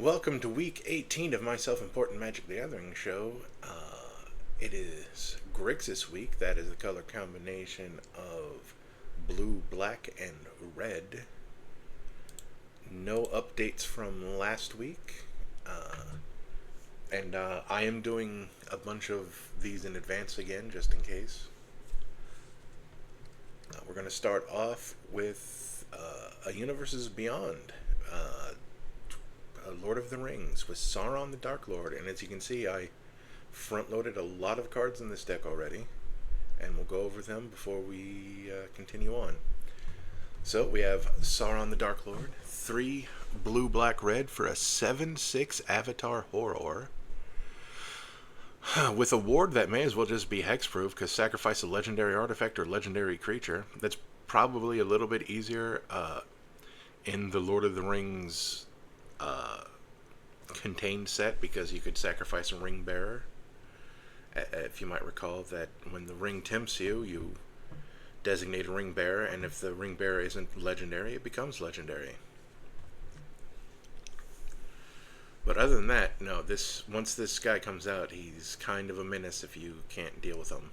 Welcome to week 18 of my self-important Magic the Gathering show. It is Grixis week. That is the color combination of blue, black, and red. No updates from last week. And I am doing a bunch of these in advance again, just in case. We're going to start off with a Universes Beyond. Lord of the Rings with Sauron the Dark Lord, and as you can see, I front-loaded a lot of cards in this deck already, and we'll go over them before we continue on. So we have Sauron the Dark Lord, 3 blue, black, red for a 7/6 Avatar Horror. With a ward that may as well just be hexproof, because sacrifice a legendary artifact or legendary creature. That's probably a little bit easier in the Lord of the Rings contained set, because you could sacrifice a ring bearer. If you might recall that when the ring tempts you, you designate a ring bearer, and if the ring bearer isn't legendary, it becomes legendary. But other than that, no, once this guy comes out, he's kind of a menace if you can't deal with him.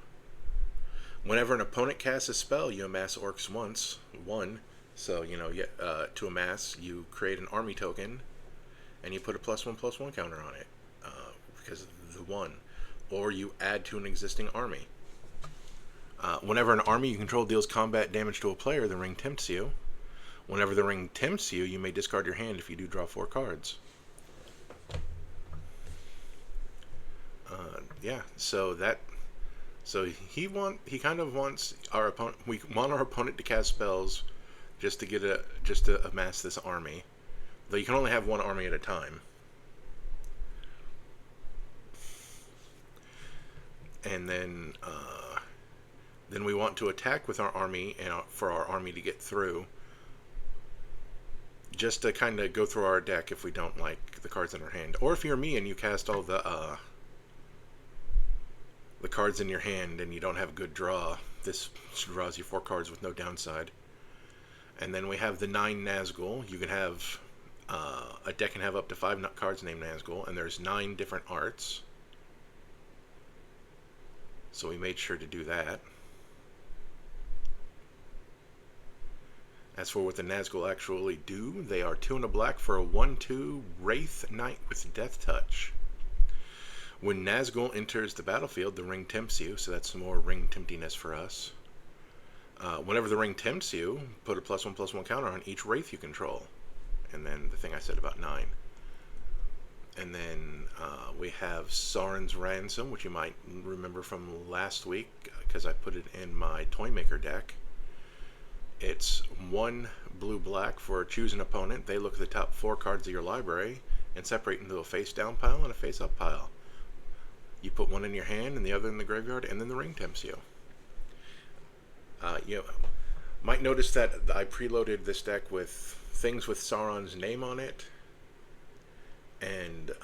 Whenever an opponent casts a spell, you amass orcs one. So, to amass, you create an army token, and you put a +1/+1 counter on it, because of the 1. Or you add to an existing army. Whenever an army you control deals combat damage to a player, the ring tempts you. Whenever the ring tempts you, you may discard your hand if you do draw 4 cards. So he kind of wants our opponent. We want our opponent to cast spells just to amass this army. Though you can only have one army at a time. And then we want to attack with our army, and for our army to get through. Just to kind of go through our deck if we don't like the cards in our hand. Or if you're me and you cast all the cards in your hand and you don't have a good draw, this draws you 4 cards with no downside. And then we have the 9 Nazgul. You can have a deck can have up to 5 cards named Nazgul, and there's 9 different arts. So we made sure to do that. As for what the Nazgul actually do, they are 2 and a black for a 1/2 Wraith Knight with Death Touch. When Nazgul enters the battlefield, the ring tempts you, so that's some more ring temptiness for us. Whenever the ring tempts you, put a +1/+1 counter on each Wraith you control. And then the thing I said about 9. And then we have Sauron's Ransom, which you might remember from last week, because I put it in my Toymaker deck. It's 1 blue-black for choose an opponent. They look at the top 4 cards of your library and separate into a face-down pile and a face-up pile. You put one in your hand and the other in the graveyard, and then the ring tempts you. You might notice that I preloaded this deck with things with Sauron's name on it, and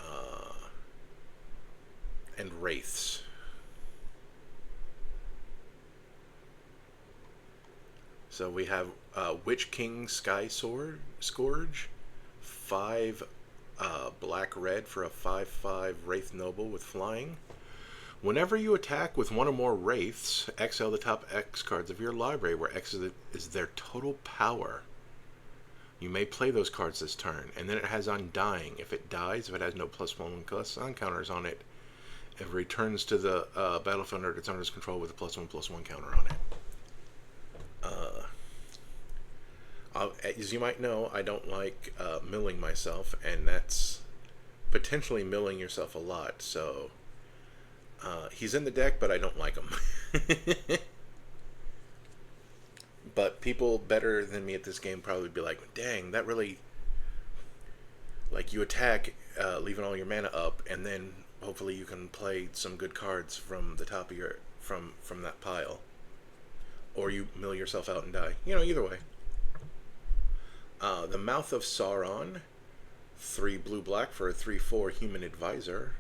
wraiths. So we have Witch King Sky Scourge, 5 black-red for a 5/5 Wraith Noble with flying. Whenever you attack with one or more Wraiths, exile the top X cards of your library, where X is their total power. You may play those cards this turn, and then it has Undying. If it dies, if it has no +1/+1 counters on it, it returns to the battlefield under its owner's control with a +1/+1 counter on it. As you might know, I don't like milling myself, and that's potentially milling yourself a lot, so he's in the deck, but I don't like him. But people better than me at this game probably be like, dang, that really, like, you attack, leaving all your mana up, and then hopefully you can play some good cards from the top of your, from that pile. Or you mill yourself out and die. Either way. The Mouth of Sauron, 3 blue-black for a 3/4 Human Advisor.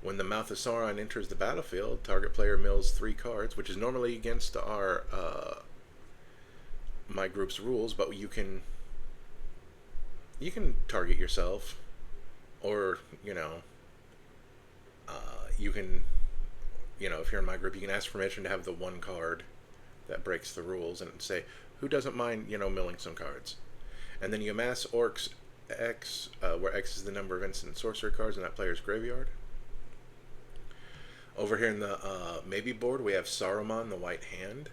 When the Mouth of Sauron enters the battlefield, target player mills 3 cards, which is normally against our my group's rules, but you can target yourself Or, you can, if you're in my group, you can ask permission to have the one card that breaks the rules and say, who doesn't mind, milling some cards? And then you amass Orcs X, where X is the number of instant sorcery cards in that player's graveyard. Over here in the maybe board, we have Saruman, the White Hand.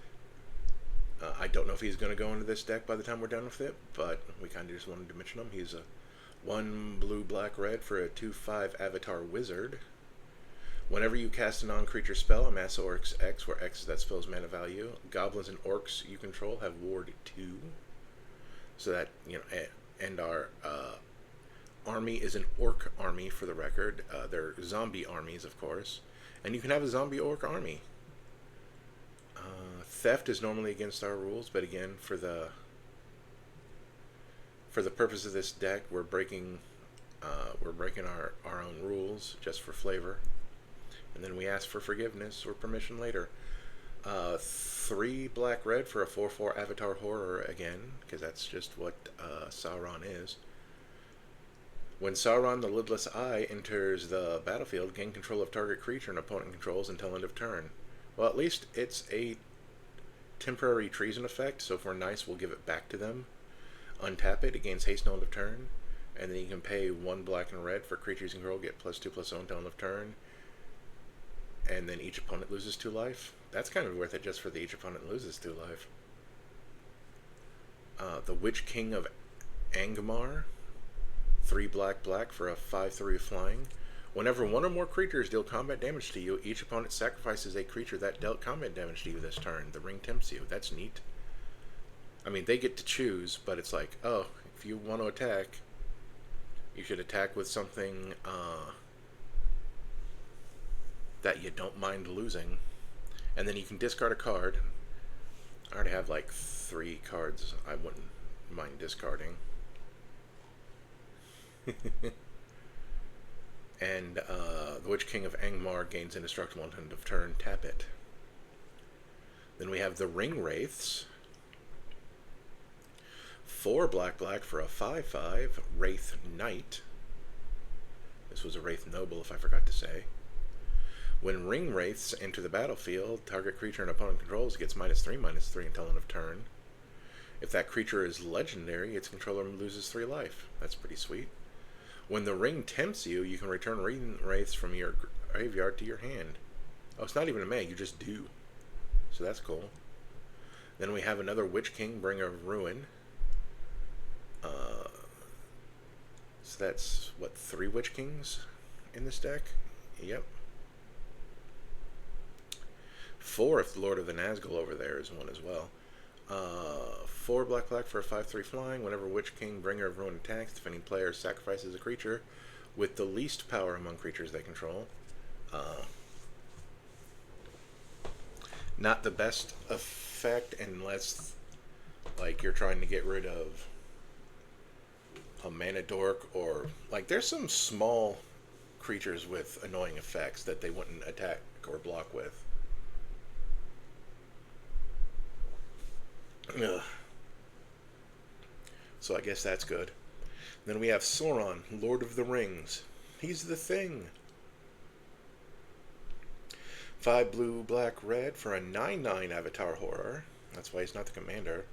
I don't know if he's going to go into this deck by the time we're done with it, but we kind of just wanted to mention him. He's a 1 blue, black, red for a 2/5 Avatar Wizard. Whenever you cast a non-creature spell, amass Orcs X, where X is that spell's mana value. Goblins and Orcs you control have Ward 2. So that, and our army is an Orc army, for the record. They're zombie armies, of course. And you can have a zombie Orc army. Theft is normally against our rules, but again, for the purpose of this deck, we're breaking our own rules just for flavor. And then we ask for forgiveness or permission later. 3 black red for a 4/4 Avatar Horror again, because that's just what Sauron is. When Sauron the Lidless Eye enters the battlefield, gain control of target creature an opponent controls until end of turn. Well, at least it's a temporary treason effect, so if we're nice, we'll give it back to them. Untap it, it gains haste until end of turn, and then you can pay 1 black and red for creatures you control, get +2/+0 until end of turn, and then each opponent loses 2 life. That's kind of worth it just for the each opponent loses 2 life. The Witch King of Angmar, 3 black black for a 5/3 flying. Whenever 1 or more creatures deal combat damage to you, each opponent sacrifices a creature that dealt combat damage to you this turn. The ring tempts you. That's neat. I mean, they get to choose, but it's like, oh, if you want to attack, you should attack with something that you don't mind losing. And then you can discard a card. I already have like 3 cards I wouldn't mind discarding. And the Witch King of Angmar gains indestructible until end of turn. Tap it. Then we have the Ring Wraiths. 4 black black for a 5/5 Wraith Knight. This was a Wraith Noble, if I forgot to say. When Ring Wraiths enter the battlefield, target creature an opponent controls gets -3/-3 until end of turn. If that creature is legendary, its controller loses 3 life. That's pretty sweet. When the ring tempts you, you can return Ring Wraiths from your graveyard to your hand. Oh, it's not even a may, you just do. So that's cool. Then we have another Witch King, Bringer of Ruin. So that's, what, 3 Witch Kings in this deck? Yep. 4 if the Lord of the Nazgul over there is one as well. 4 black black for a 5/3 flying. Whenever Witch King, Bringer of Ruin attacks, defending player sacrifices a creature with the least power among creatures they control. Not the best effect unless, like, you're trying to get rid of a mana dork, or like there's some small creatures with annoying effects that they wouldn't attack or block with. Ugh. So I guess that's good. Then we have Sauron, Lord of the Rings. He's the thing. 5 blue, black, red for a 9/9 Avatar Horror. That's why he's not the commander.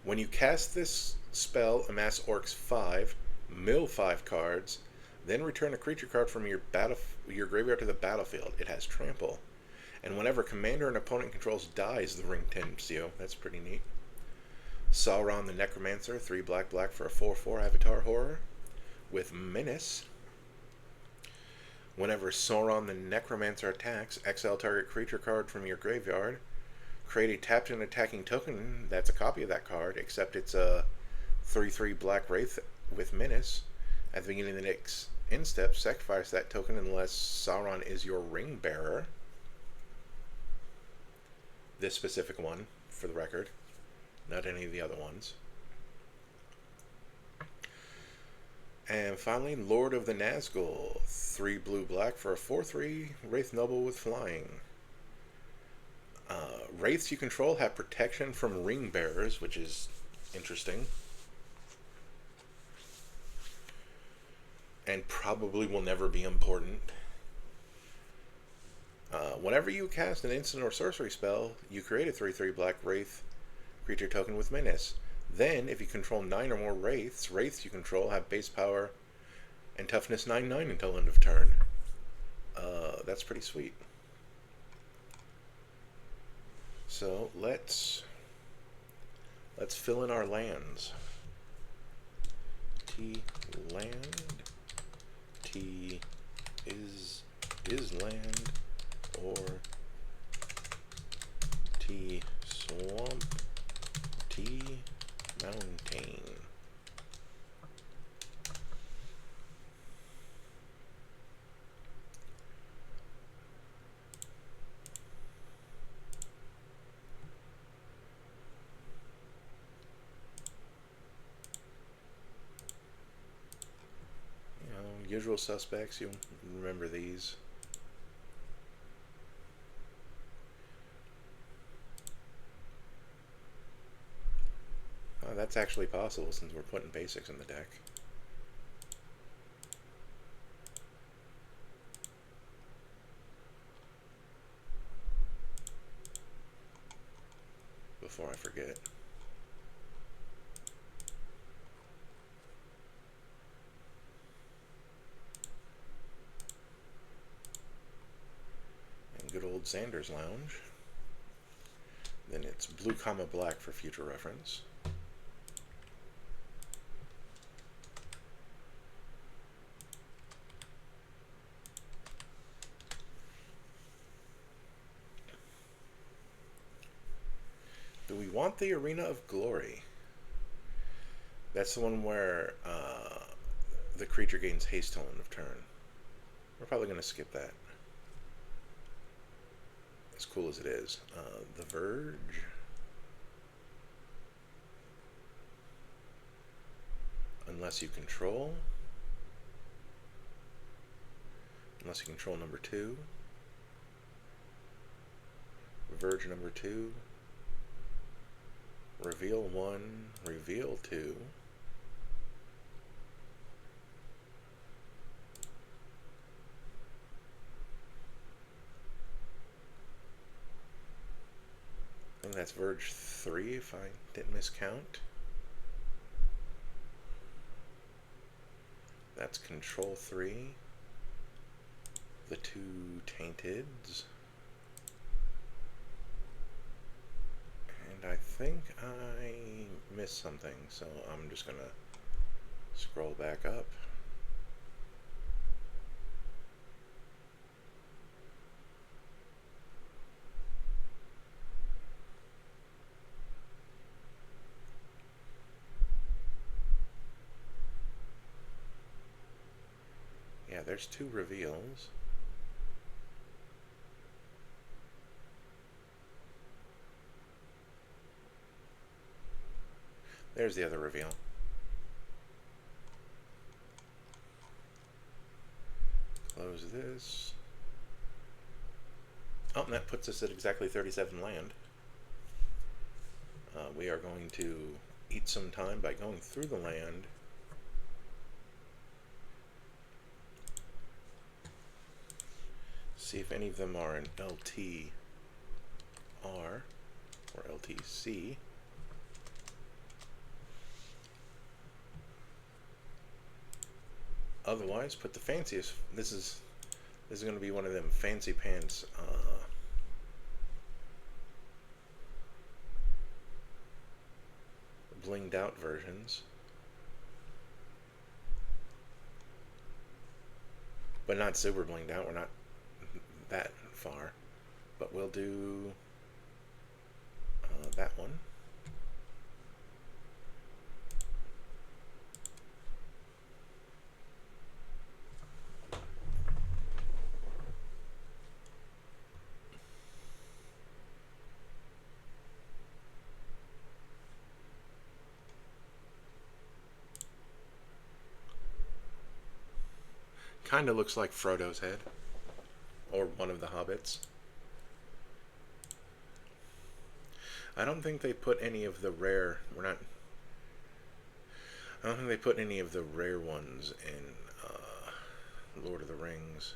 When you cast this spell, amass Orcs 5, mill 5 cards, then return a creature card from your graveyard to the battlefield. It has trample. And whenever commander and opponent controls dies, the ring tempts you. That's pretty neat. Sauron the Necromancer, 3 black black for a 4/4 Avatar Horror with Menace. Whenever Sauron the Necromancer attacks, exile target creature card from your graveyard. Create a tapped and attacking token that's a copy of that card, except it's a 3/3 black wraith with Menace. At the beginning of the next end step, sacrifice that token unless Sauron is your ring bearer. This specific one, for the record, not any of the other ones. And finally, Lord of the Nazgul, 3 blue black for a 4/3 Wraith Noble with flying. Wraiths you control have protection from ring bearers, which is interesting. and probably will never be important. Whenever you cast an instant or sorcery spell, you create a 3/3 black wraith creature token with menace. Then, if you control 9 or more wraiths you control have base power and toughness 9/9 until end of turn. That's pretty sweet. So let's fill in our lands. T land. T is land, or T swamp. T mountain. Usual suspects, you'll remember these. Oh, that's actually possible since we're putting basics in the deck. Before I forget. Good old Xander's Lounge. Then it's blue comma black for future reference. Do we want the Arena of Glory? That's the one where the creature gains haste till end of turn. We're probably going to skip that. As cool as it is. The Verge. Unless you control. Unless you control number 2. Verge number 2. Reveal 1. Reveal 2. I think that's Verge 3 if I didn't miscount. That's Control 3. The 2 Tainteds. And I think I missed something, so I'm just gonna scroll back up. Yeah, there's 2 reveals. There's the other reveal. Close this. Oh, and that puts us at exactly 37 land. We are going to eat some time by going through the land. See if any of them are an LTR or LTC. Otherwise, put the fanciest. This is going to be one of them fancy pants blinged out versions, but not super blinged out. We're not that far, but we'll do that one. Kind of looks like Frodo's head, or one of the hobbits. I don't think they put any of the rare. I don't think they put any of the rare ones in Lord of the Rings.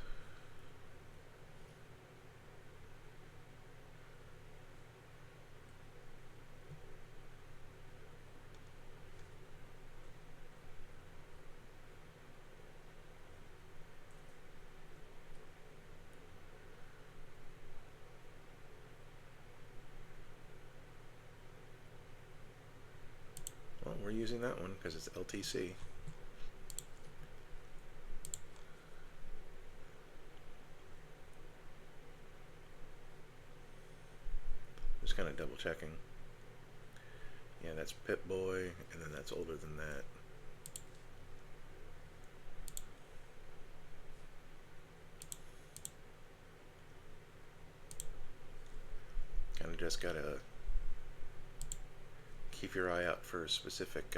Well, we're using that one because it's LTC. Just kind of double checking. Yeah, that's Pip-Boy, and then that's older than that. Kind of just gotta keep your eye out for specific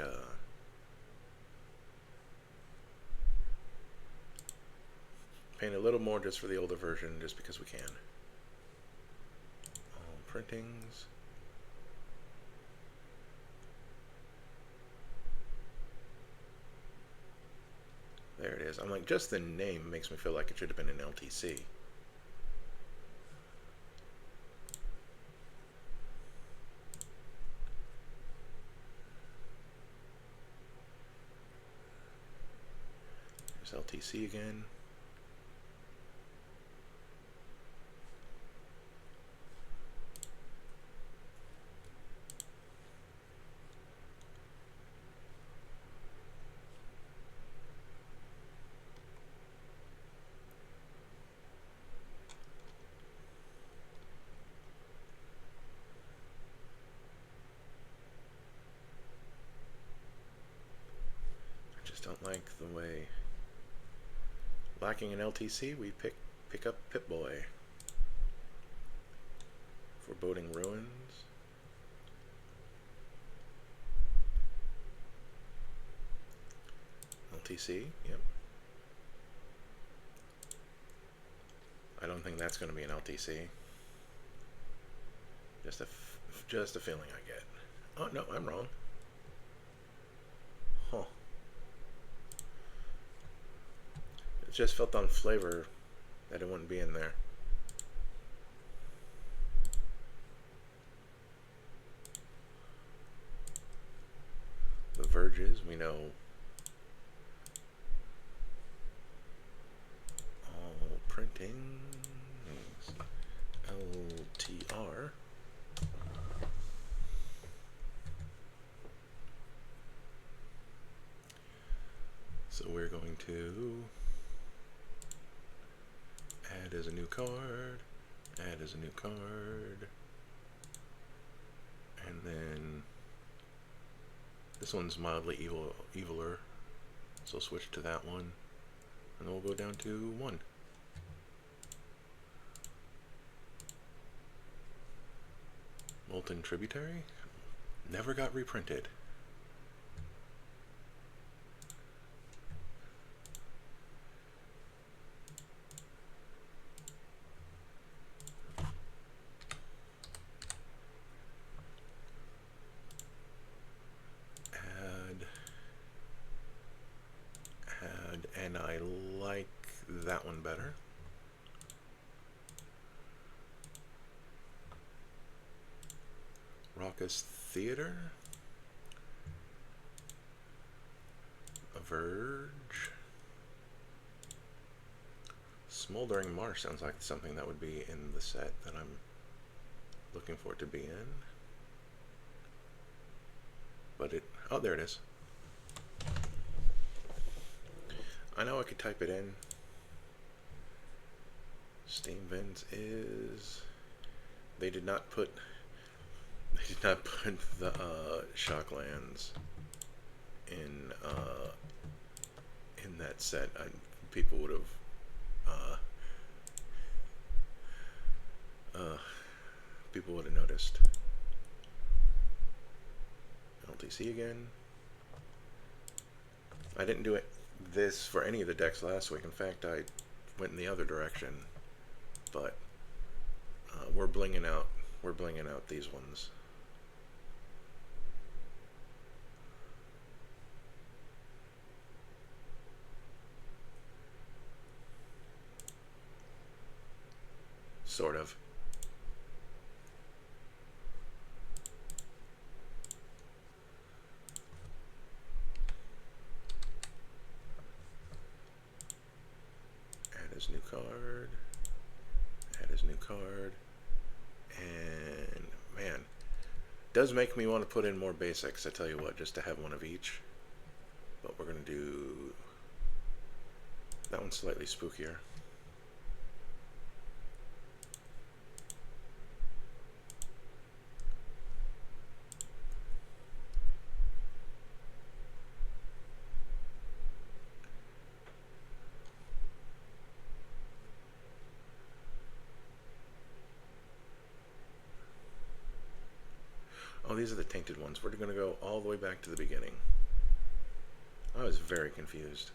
paint a little more just for the older version, just because we can. All printings. There it is. I'm like, just the name makes me feel like it should have been an LTC. There's LTC again. Don't like the way, lacking an LTC, we pick up Pip-Boy. Foreboding Ruins. LTC, yep. I don't think that's going to be an LTC. Just a feeling I get. Oh no, I'm wrong. Huh. Just felt on flavor that it wouldn't be in there. The Verges, we know. All printings. LTR. So we're going to add as a new card, add as a new card, and then this one's mildly eviler, so switch to that one, and then we'll go down to 1. Molten Tributary, never got reprinted. And I like that one better. Raucous Theater. A Verge. Smoldering Marsh sounds like something that would be in the set that I'm looking for it to be in. But oh, there it is. I know I could type it in. Steam Vents is. They did not put the Shocklands in that set. People would have noticed. LTC again. I didn't do this for any of the decks last week. In fact, I went in the other direction. But we're blinging out these ones. Sort of. Add his new card. Add his new card. And, man, does make me want to put in more basics, I tell you what, just to have one of each. But we're going to do... that one's slightly spookier. Oh, these are the tainted ones. We're going to go all the way back to the beginning. I was very confused.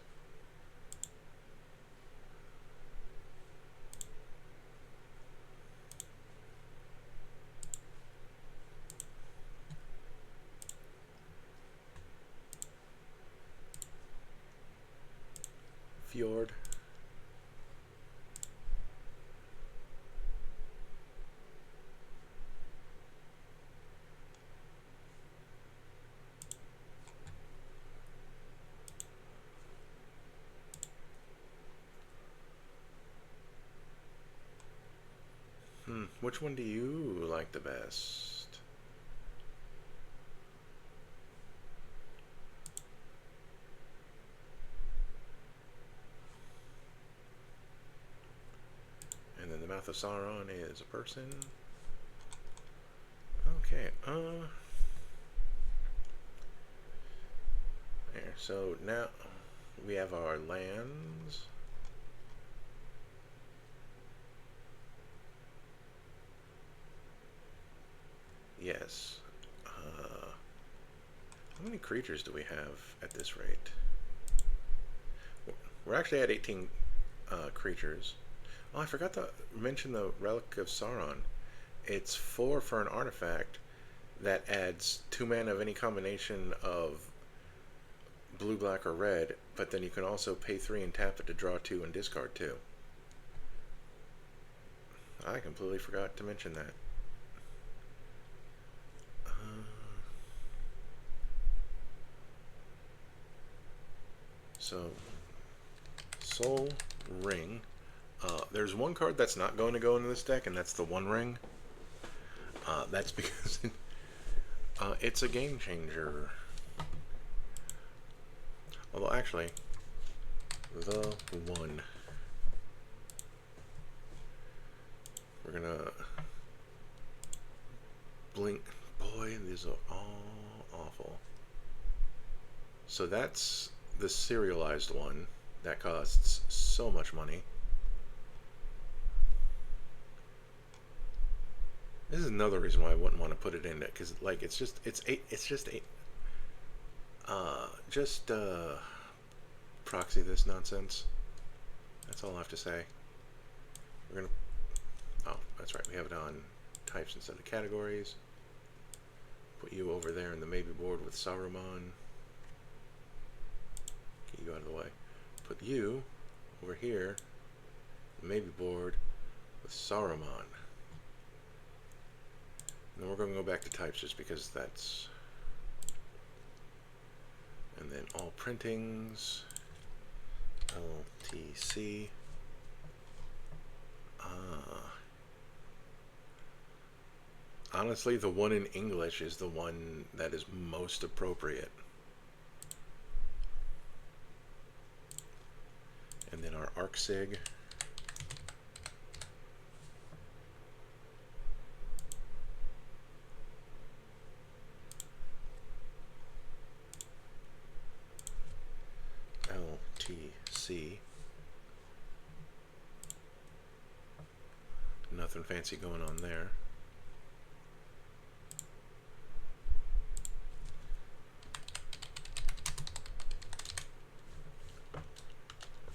Fjord. Which one do you like the best? And then the mouth of Sauron is a person. Okay, there, so now we have our lands. Yes. How many creatures do we have at this rate? We're actually at 18 creatures. Oh, I forgot to mention the Relic of Sauron. It's 4 for an artifact that adds 2 mana of any combination of blue, black, or red, but then you can also pay 3 and tap it to draw 2 and discard 2. I completely forgot to mention that. So, Soul Ring. There's one card that's not going to go into this deck, and that's the One Ring. That's because it's a game changer. Although, actually, the one. We're gonna blink. Boy, these are all awful. So that's the serialized one that costs so much money. This is another reason why I wouldn't want to put it in it, because like it's just proxy this nonsense. That's all I have to say. We're gonna, oh, that's right, we have it on types instead of categories. Put you over there in the maybe board with Saruman. Get you out of the way. Put you over here, maybe board with Saruman. And then we're going to go back to types just because that's... And then all printings, LTC. Honestly, the one in English is the one that is most appropriate. And then our ArcSig. LTC. Nothing fancy going on there.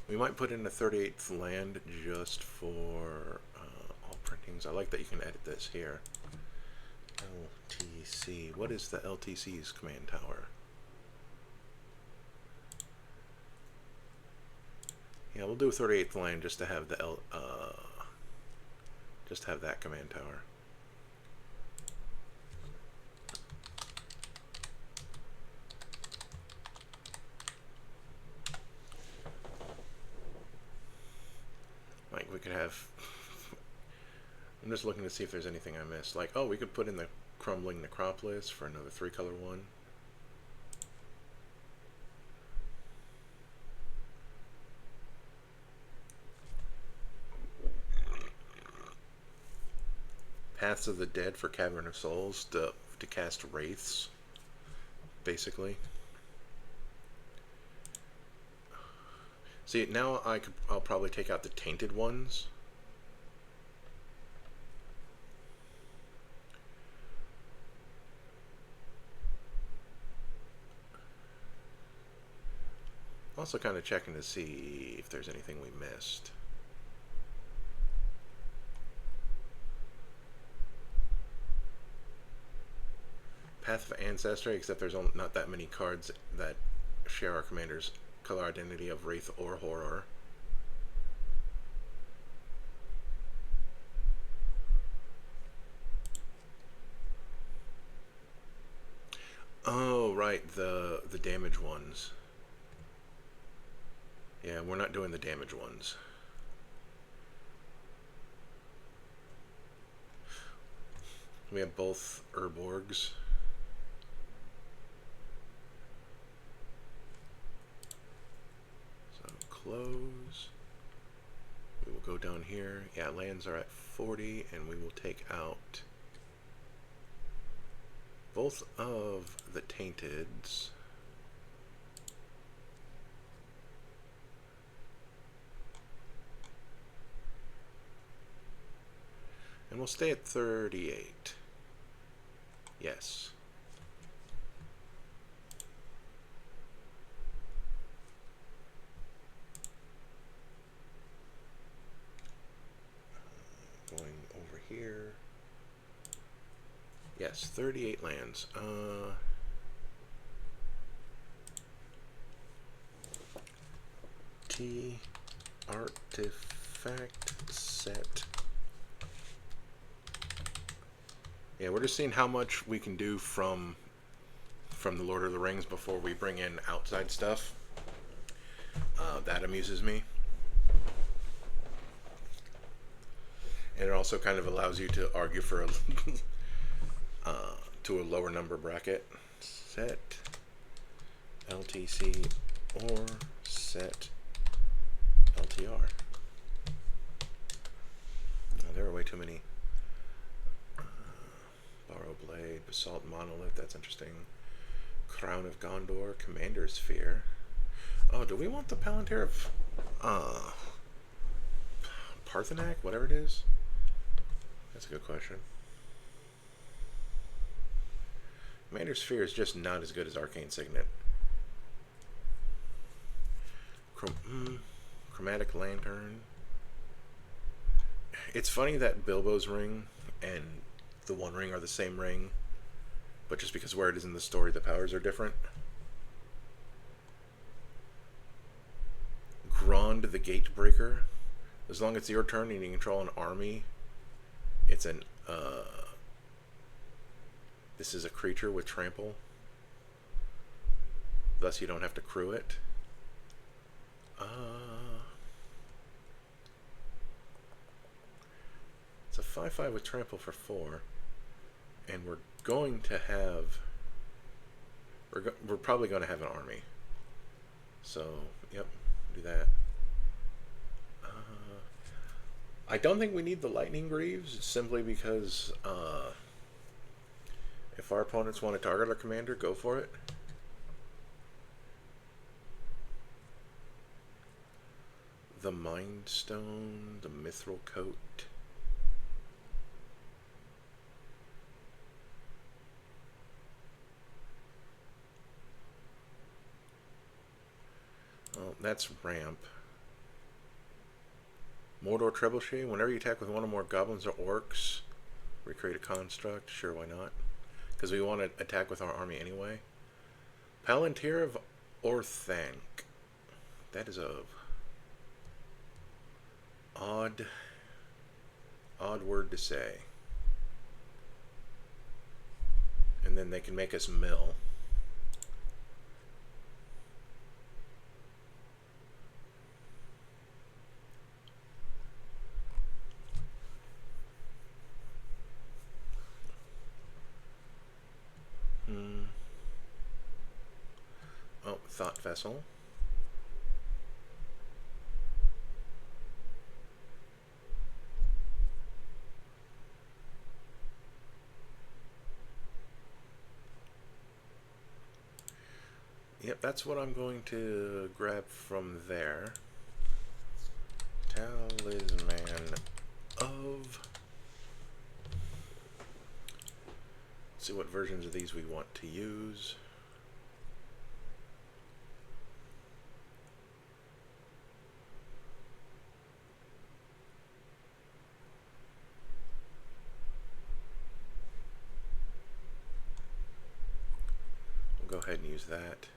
We might put in a 38th land just for all printings. I like that you can edit this here. LTC. What is the LTC's command tower? Yeah, we'll do a 38th land just to have the Just have that command tower. Like, we could have... I'm just looking to see if there's anything I missed. Like, oh, we could put in the Crumbling Necropolis for another 3-color one. Paths of the Dead for Cavern of Souls to cast Wraiths, basically. See, now I'll probably take out the Tainted ones. Also kind of checking to see if there's anything we missed. Path of Ancestry, except there's not that many cards that share our commander's color identity of Wraith or Horror. Oh, right, the damage ones. Yeah, we're not doing the damage ones. We have both Urborgs. So close. We will go down here. Yeah, lands are at 40, and we will take out both of the Tainteds. And we'll stay at 38. Yes. Going over here. Yes, 38 lands. T artifact set. Yeah, we're just seeing how much we can do from the Lord of the Rings before we bring in outside stuff. That amuses me. And it also kind of allows you to argue for a to a lower number bracket. Set LTC or set LTR. Oh, there are way too many. Borrow Blade, Basalt Monolith, that's interesting. Crown of Gondor, Commander's Sphere. Oh, do we want the Palantir of Parthenac, whatever it is? That's a good question. Commander's Sphere is just not as good as Arcane Signet. Chromatic Lantern. It's funny that Bilbo's ring and the One Ring are the same ring, but just because where it is in the story, the powers are different. Grond the Gatebreaker. As long as it's your turn and you control an army, it's an this is a creature with trample. Thus you don't have to crew it. It's a 5/5 with trample for 4. And we're going to have, we're probably going to have an army. So, yep, do that. I don't think we need the Lightning Greaves, simply because if our opponents want to target our commander, go for it. The Mind Stone, the Mithril Coat. Well, that's ramp. Mordor Trebuchet. Whenever you attack with one or more goblins or orcs, recreate a construct. Sure, why not? Because we want to attack with our army anyway. Palantir of Orthanc. That is a odd Odd word to say. And then they can make us mill. Oh, thought vessel. Yep, that's what I'm going to grab from there. Talisman of... Let's see what versions of these we want to use. We'll go ahead and use that.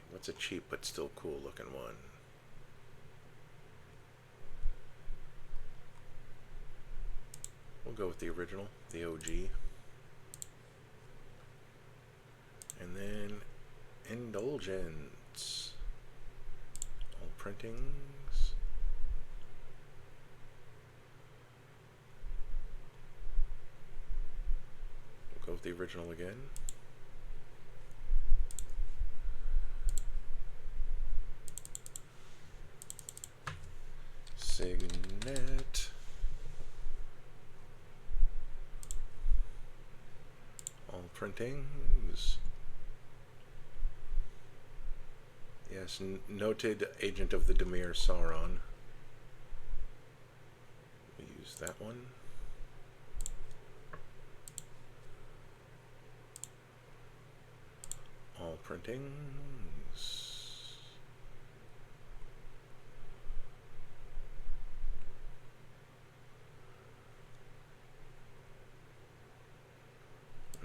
What's a cheap but still cool looking one? We'll go with the original, the OG. And then Indulgence. All printings. We'll go with the original again. Signet. All printings. Yes, noted agent of the Dimir Sauron. We use that one. All printings.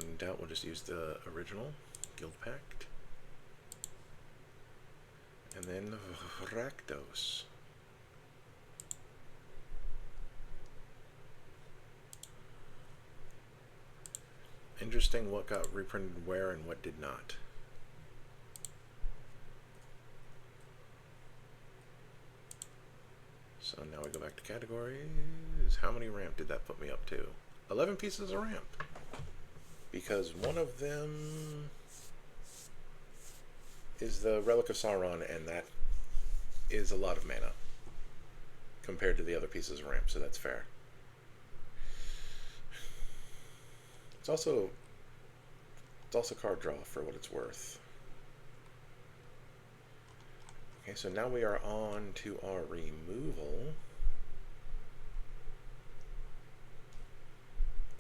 In doubt, we'll just use the original Guild Pact. And then Rakdos. Interesting what got reprinted where and what did not. So now we go back to categories. How many ramp did that put me up to? 11 pieces of ramp. Because one of them is the Relic of Sauron, and that is a lot of mana compared to the other pieces of ramp, so that's fair. It's also card draw for what it's worth. Okay, so now we are on to our removal.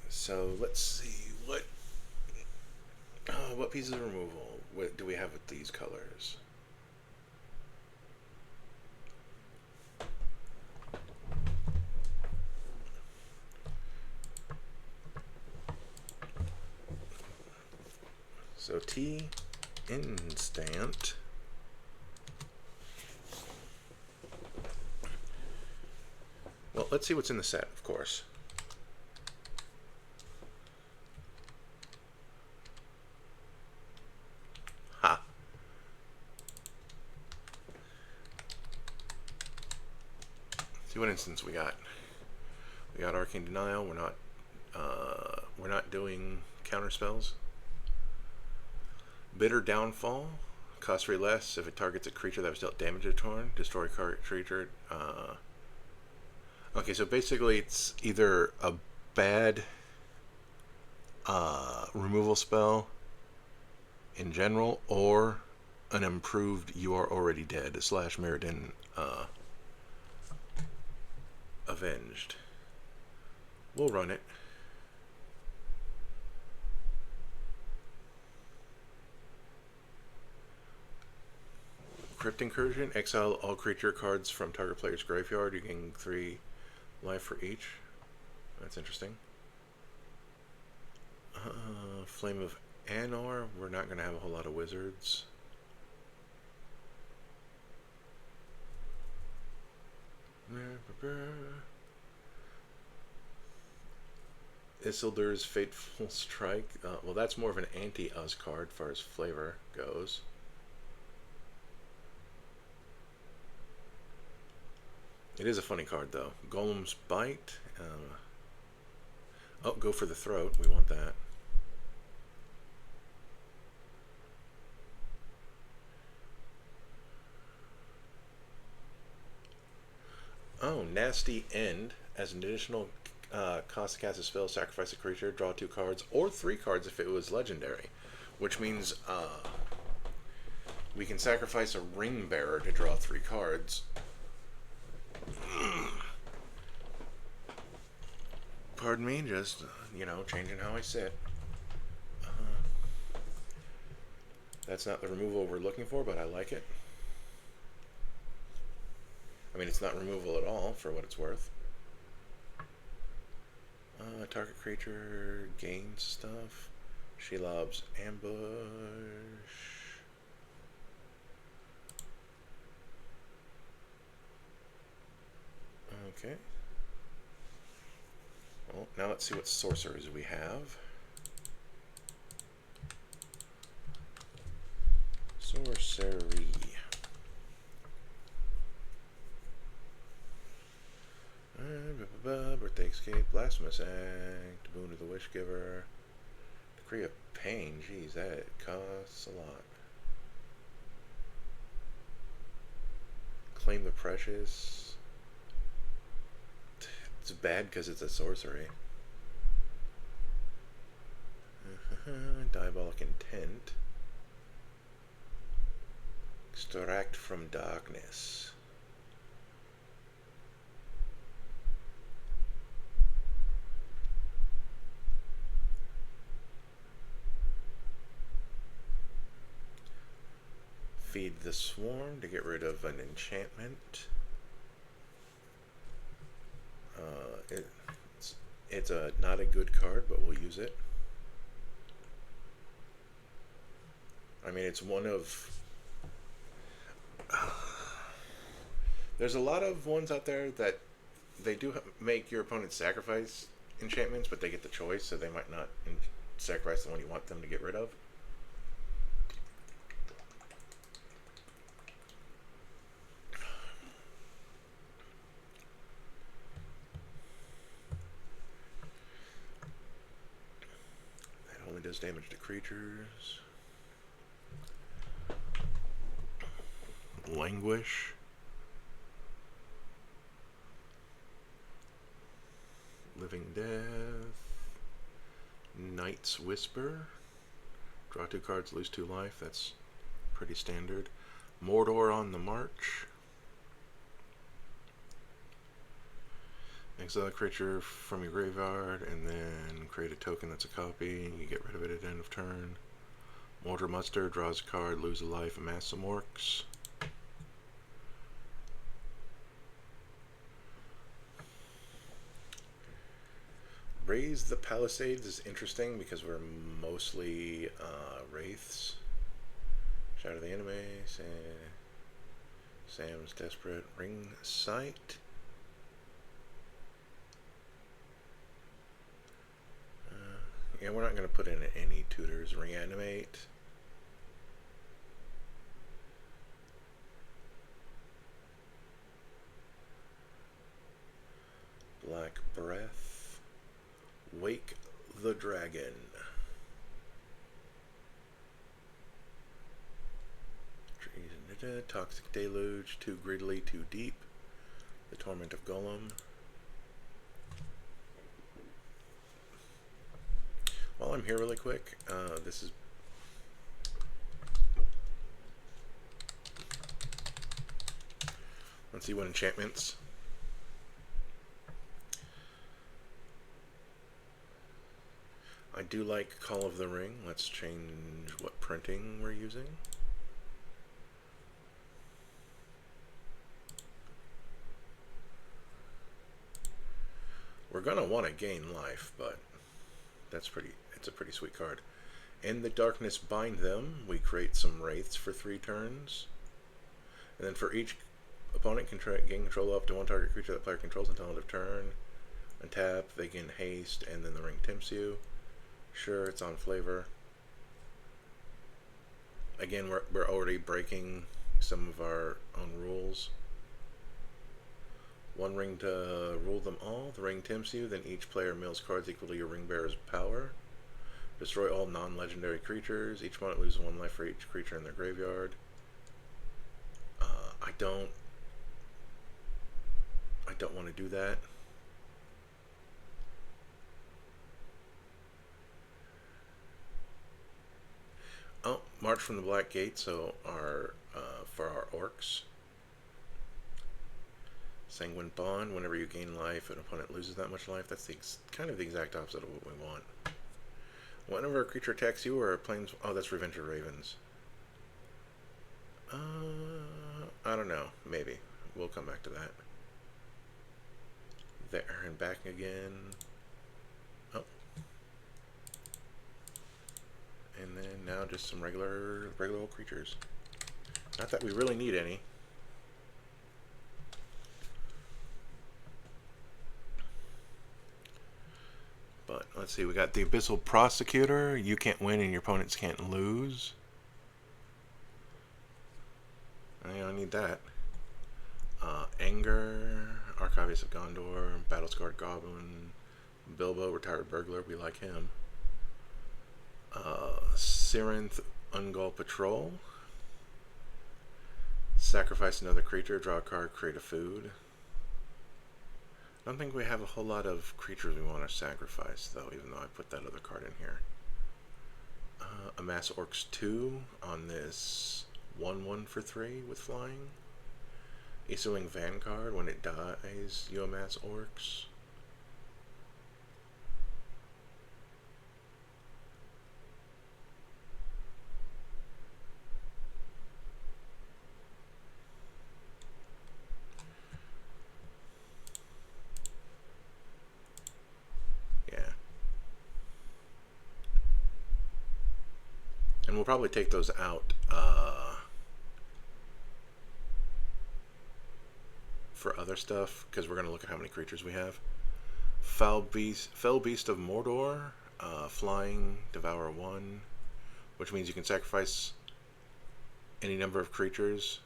So let's see what pieces of removal do we have with these colors? So T instant. Well, let's see what's in the set, of course. Ha. See what instance we got. We got Arcane Denial. We're not doing counter spells. Bitter Downfall. Cost 3 less if it targets a creature that was dealt damage to turn. Destroy creature. Okay, so basically it's either a bad removal spell in general or an improved You Are Already Dead / Mirrodin Avenged. We'll run it. Crypt Incursion. Exile all creature cards from target player's graveyard. You gain 3 life for each. That's interesting. Flame of Anor. We're not going to have a whole lot of wizards. Isildur's Fateful Strike. Well, that's more of an anti-Us card as far as flavor goes. It is a funny card, though. Golem's Bite. Oh, go for the throat. We want that. Oh, Nasty End. As an additional cost to cast a spell, sacrifice a creature, draw 2 cards, or 3 cards if it was legendary. Which means we can sacrifice a Ring Bearer to draw 3 cards. Pardon me, just, you know, changing how I sit. That's not the removal we're looking for, but I like it. I mean, it's not removal at all, for what it's worth. Target creature gains stuff. Shelob's Ambush. Okay. Well, now let's see what sorcerers we have. Sorcery. Birthday Escape, Blasphemous Act, Boon to the Wishgiver, Decree of Pain. Geez, that costs a lot. Claim the Precious. It's bad because it's a sorcery. Diabolic Intent. Extract from Darkness. Feed the Swarm to get rid of an enchantment. It's not a good card, but we'll use it. I mean, it's one of... there's a lot of ones out there that they do make your opponent sacrifice enchantments, but they get the choice, so they might not sacrifice the one you want them to get rid of. Does damage to creatures. Languish. Living Death. Knight's Whisper. Draw 2 cards, lose 2 life. That's pretty standard. Mordor on the March. Exile a creature from your graveyard and then create a token that's a copy. You get rid of it at end of turn. Mortar Muster, draws a card, lose a life, amass some orcs. Raise the Palisades is interesting because we're mostly wraiths. Shadow the Enemy, Sam's Desperate, Ring Sight. Yeah, we're not going to put in any tutors. Reanimate. Black Breath. Wake the Dragon. Toxic Deluge. Too greedily, too deep. The Torment of Golem. While I'm here really quick, this is... Let's see what enchantments. I do like Call of the Ring. Let's change what printing we're using. We're gonna want to gain life, but it's a pretty sweet card. In the darkness bind them, we create some wraiths for 3 turns. And then for each opponent can gain control up to 1 target creature that player controls until end of turn. Untap, they gain haste, and then the ring tempts you. Sure, it's on flavor. Again, we're already breaking some of our own rules. 1 ring to rule them all. The ring tempts you, then each player mills cards equal to your ring bearer's power. Destroy all non-legendary creatures. Each opponent loses 1 life for each creature in their graveyard. I don't want to do that. Oh, March from the Black Gate, so for our orcs. Sanguine Bond, whenever you gain life, an opponent loses that much life. That's kind of the exact opposite of what we want. Whenever a creature attacks you or a planes... Oh, that's Revenge of Ravens. I don't know. Maybe. We'll come back to that. There, and back again. Oh. And then now just some regular old creatures. Not that we really need any. But let's see, we got the Abyssal Prosecutor. You can't win and your opponents can't lose. I don't need that. Anger, Archivist of Gondor, Battle-Scarred Goblin, Bilbo, Retired Burglar, we like him. Sirenth, Ungol Patrol. Sacrifice another creature, draw a card, create a food. I don't think we have a whole lot of creatures we want to sacrifice, though, even though I put that other card in here. Amass Orcs 2 on this 1/1 for 3 with flying. Issuing Vanguard, when it dies, you amass Orcs. And we'll probably take those out for other stuff, because we're going to look at how many creatures we have. Fell Beast of Mordor, flying, devour 1, which means you can sacrifice any number of creatures.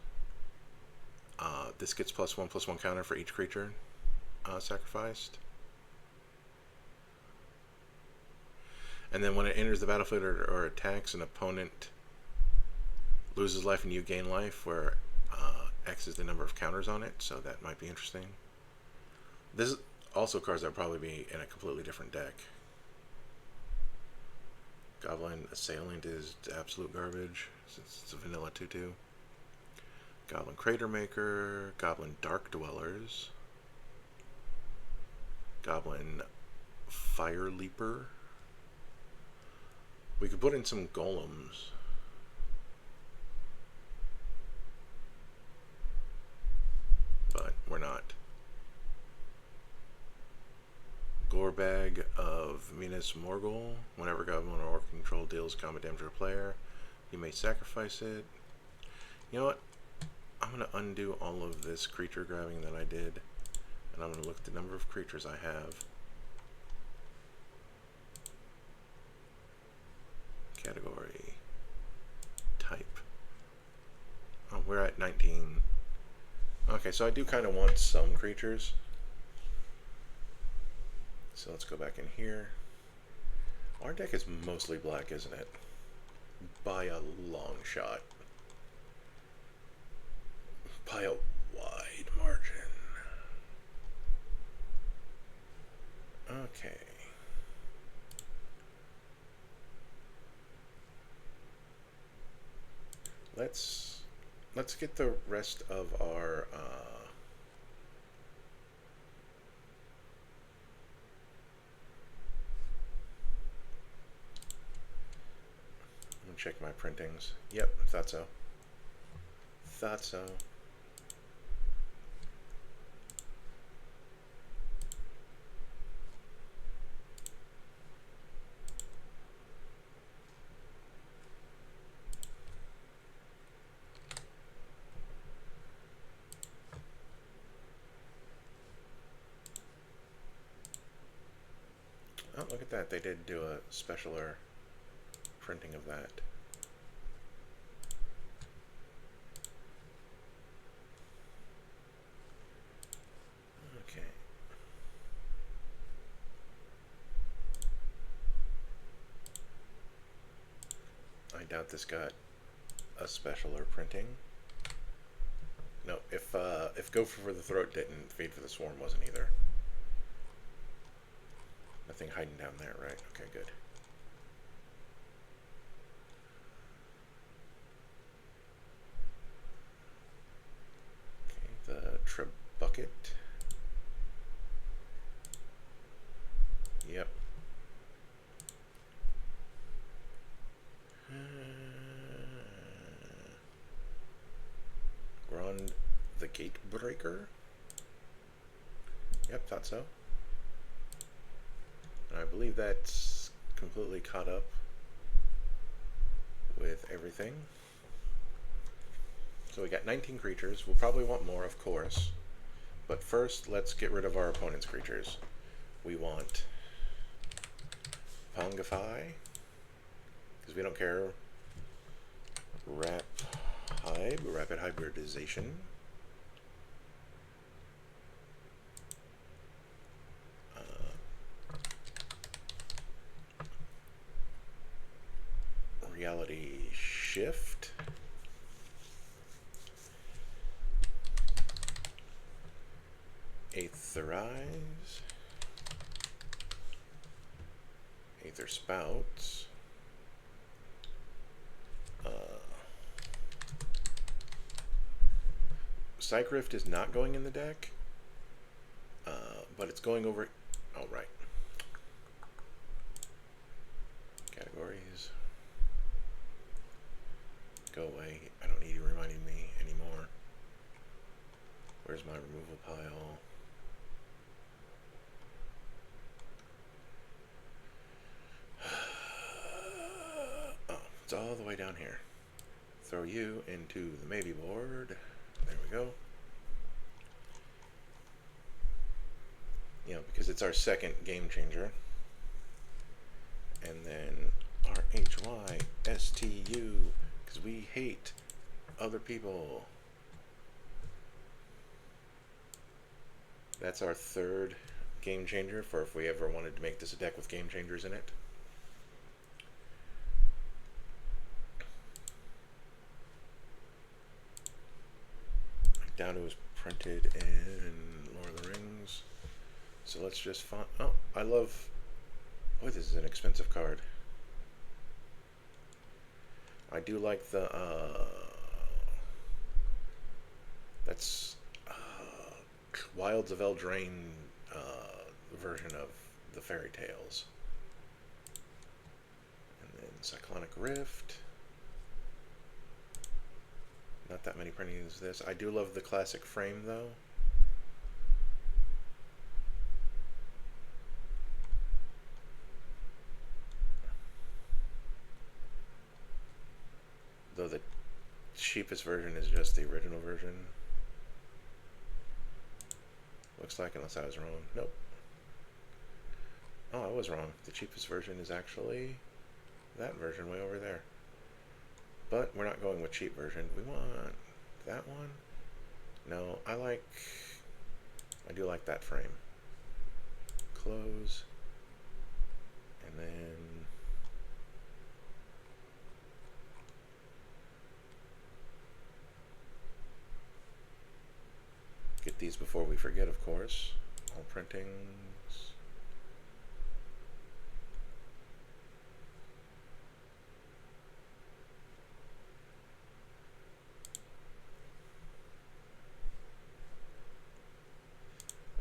This gets +1/+1 counter for each creature sacrificed. And then when it enters the battlefield or attacks, an opponent loses life and you gain life, where X is the number of counters on it, so that might be interesting. This is also cards that would probably be in a completely different deck. Goblin Assailant is absolute garbage, since it's a vanilla 2/2. Goblin Crater Maker, Goblin Dark Dwellers, Goblin Fire Leaper. We could put in some golems. But we're not. Gorebag of Minas Morgul. Whenever Goblin or Orc control deals combat damage to a player, you may sacrifice it. You know what? I'm going to undo all of this creature grabbing that I did. And I'm going to look at the number of creatures I have. Category. Type. Oh, we're at 19. Okay, so I do kind of want some creatures. So let's go back in here. Our deck is mostly black, isn't it? By a long shot. By a wide margin. Okay. Let's get the rest of our let me check my printings. Yep, thought so. Thought so. look at that. They did do a specialer printing of that. Okay. I doubt this got a specialer printing. No, if Go for the Throat didn't, Feed for the Swarm wasn't either. Nothing hiding down there, right? Okay, good. Okay, the Trib Bucket. Yep. Grond the Gatebreaker. Yep, thought so. And I believe that's completely caught up with everything. So we got 19 creatures. We'll probably want more, of course. But first, let's get rid of our opponent's creatures. We want Pongify, because we don't care. Rapid Hybridization. Reality Shift. Aetherize. Aether Spouts. Psych Rift is not going in the deck, but it's going over. Oh, right. Categories. Go away. I don't need you reminding me anymore. Where's my removal pile? Oh, it's all the way down here. Throw you into the maybe board. There we go. You know, because it's our second game changer. And then RHYSTU, because we hate other people. That's our third game changer for if we ever wanted to make this a deck with game changers in it. Down was printed in Lord of the Rings. So let's just find. Oh, I love. Oh, this is an expensive card. I do like the. That's Wilds of Eldraine version of the fairy tales. And then Cyclonic Rift. Not that many printings of this. I do love the classic frame, though. Though the cheapest version is just the original version. Looks like, unless I was wrong. Nope. Oh, I was wrong. The cheapest version is actually that version way over there. But we're not going with cheap version. We want that one. No, I do like that frame. Close. And then get these before we forget, of course. All printings.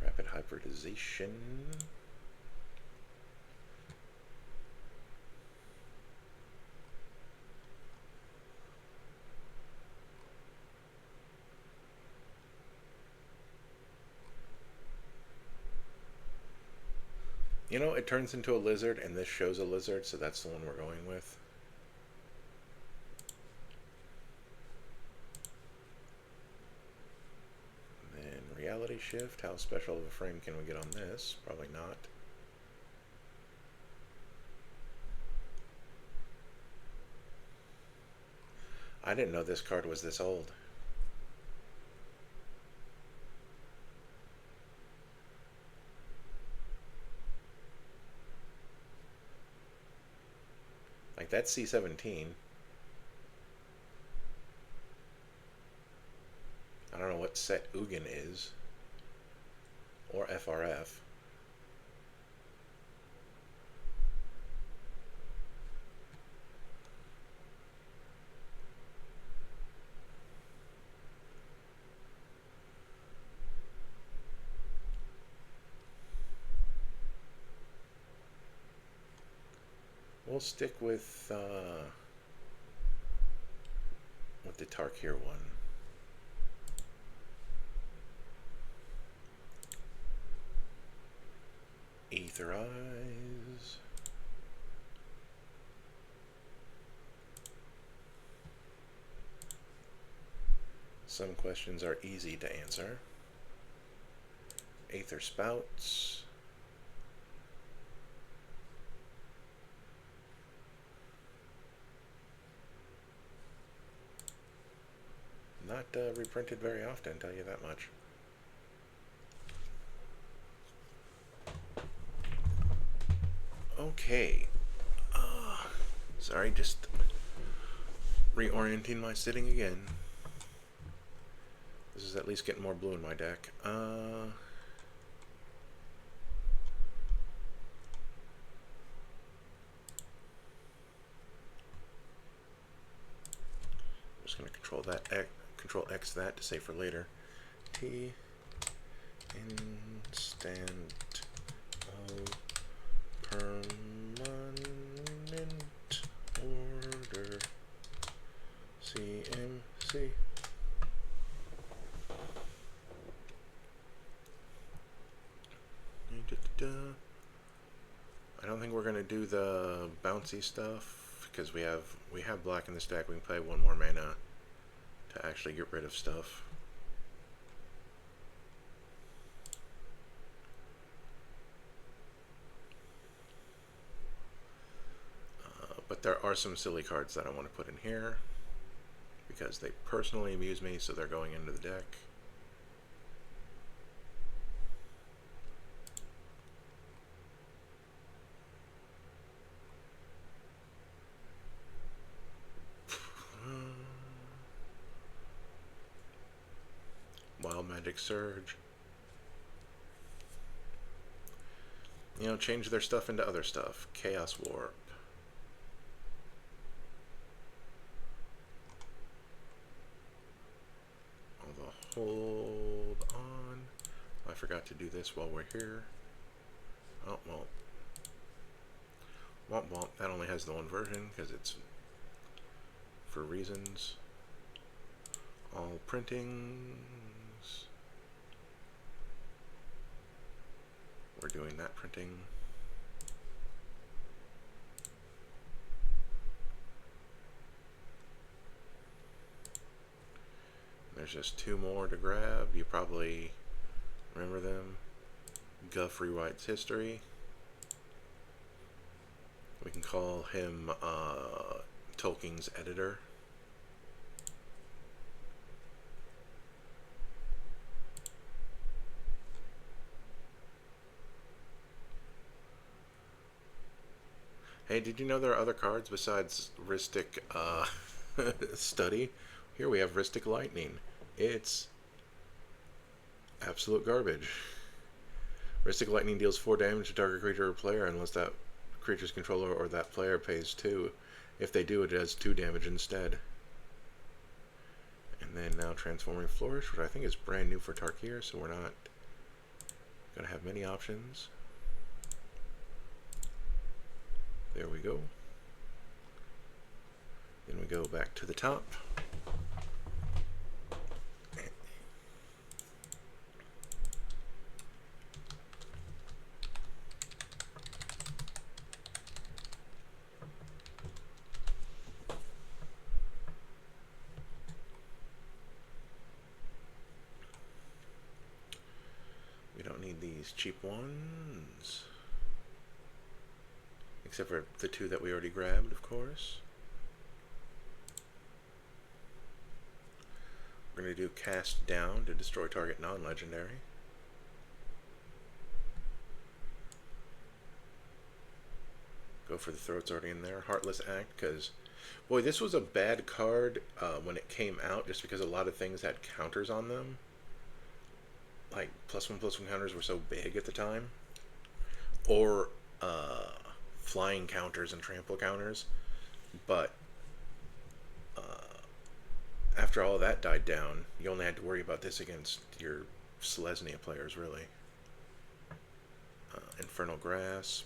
Rapid hybridization. You know, it turns into a lizard, and this shows a lizard, so that's the one we're going with. And then reality shift. How special of a frame can we get on this? Probably not. I didn't know this card was this old. Like, that's C17. I don't know what set Ugin is. Or FRF. We'll stick with the Tarkir one. Ether Eyes. Some questions are easy to answer. Aether Spouts. Not reprinted very often, tell you that much. Okay. Sorry, just reorienting my sitting again. This is at least getting more blue in my deck. Just gonna control X that to save for later. T instant of permanent order CMC. I don't think we're gonna do the bouncy stuff because we have black in this deck. We can play one more mana to actually get rid of stuff. But there are some silly cards that I want to put in here because they personally amuse me, so they're going into the deck. Wild Magic Surge. You know, change their stuff into other stuff. Chaos Warp. Hold on. I forgot to do this while we're here. Oh, well. Womp womp. That only has the one version because it's for reasons. All printings. We're doing that printing. There's just two more to grab. You probably remember them. Guff rewrites history. We can call him Tolkien's editor. Hey, did you know there are other cards besides Rhystic Study? Here we have Rhystic Lightning. It's absolute garbage. Rhystic Lightning deals 4 damage to target creature or player unless that creature's controller or that player pays 2. If they do, it does 2 damage instead. And then now Transforming Flourish, which I think is brand new for Tarkir, so we're not going to have many options. There we go. Then we go back to the top. We don't need these cheap ones. Except for the 2 that we already grabbed, of course. We're going to do cast down to destroy target non-legendary. Go for the throat's already in there. Heartless Act, because, boy, this was a bad card when it came out, just because a lot of things had counters on them. Like, +1/+1 counters were so big at the time. Or flying counters and trample counters. But after all that died down, you only had to worry about this against your Selesnya players, really. Infernal Grasp.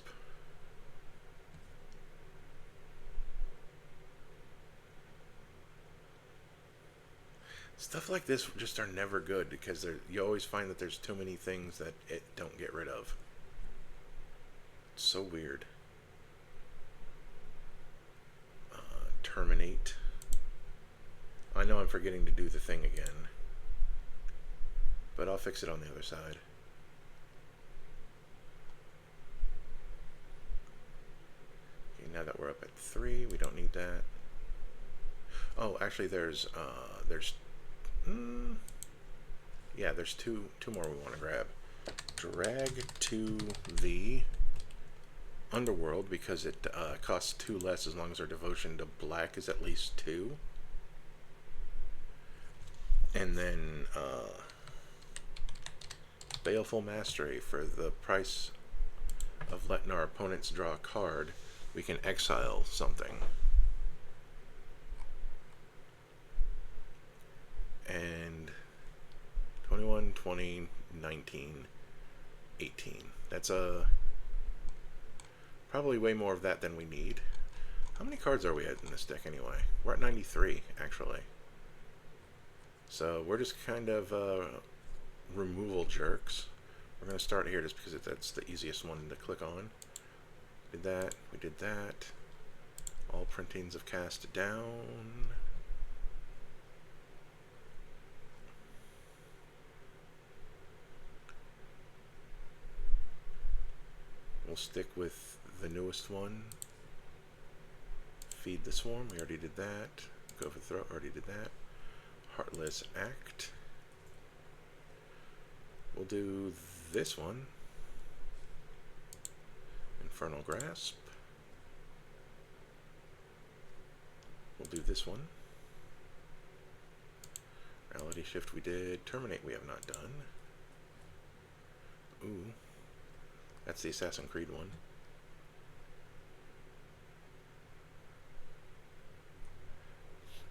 Stuff like this just are never good because you always find that there's too many things that it don't get rid of. It's so weird. Terminate. I know I'm forgetting to do the thing again, but I'll fix it on the other side. Okay, now that we're up at 3, we don't need that. Oh, actually, there's two more we want to grab. Drag to the Underworld because it costs 2 less as long as our devotion to black is at least 2. And then Baleful Mastery. For the price of letting our opponents draw a card, we can exile something. And 21, 20, 19, 18. That's probably way more of that than we need. How many cards are we at in this deck anyway? We're at 93, actually. So we're just kind of removal jerks. We're going to start here just because that's the easiest one to click on. Did that, we did that. All printings of cast down. We'll stick with the newest one. Feed the Swarm, we already did that. Go for the Throat, already did that. Heartless Act. We'll do this one. Infernal Grasp. We'll do this one. Reality Shift we did. Terminate we have not done. Ooh. That's the Assassin's Creed one.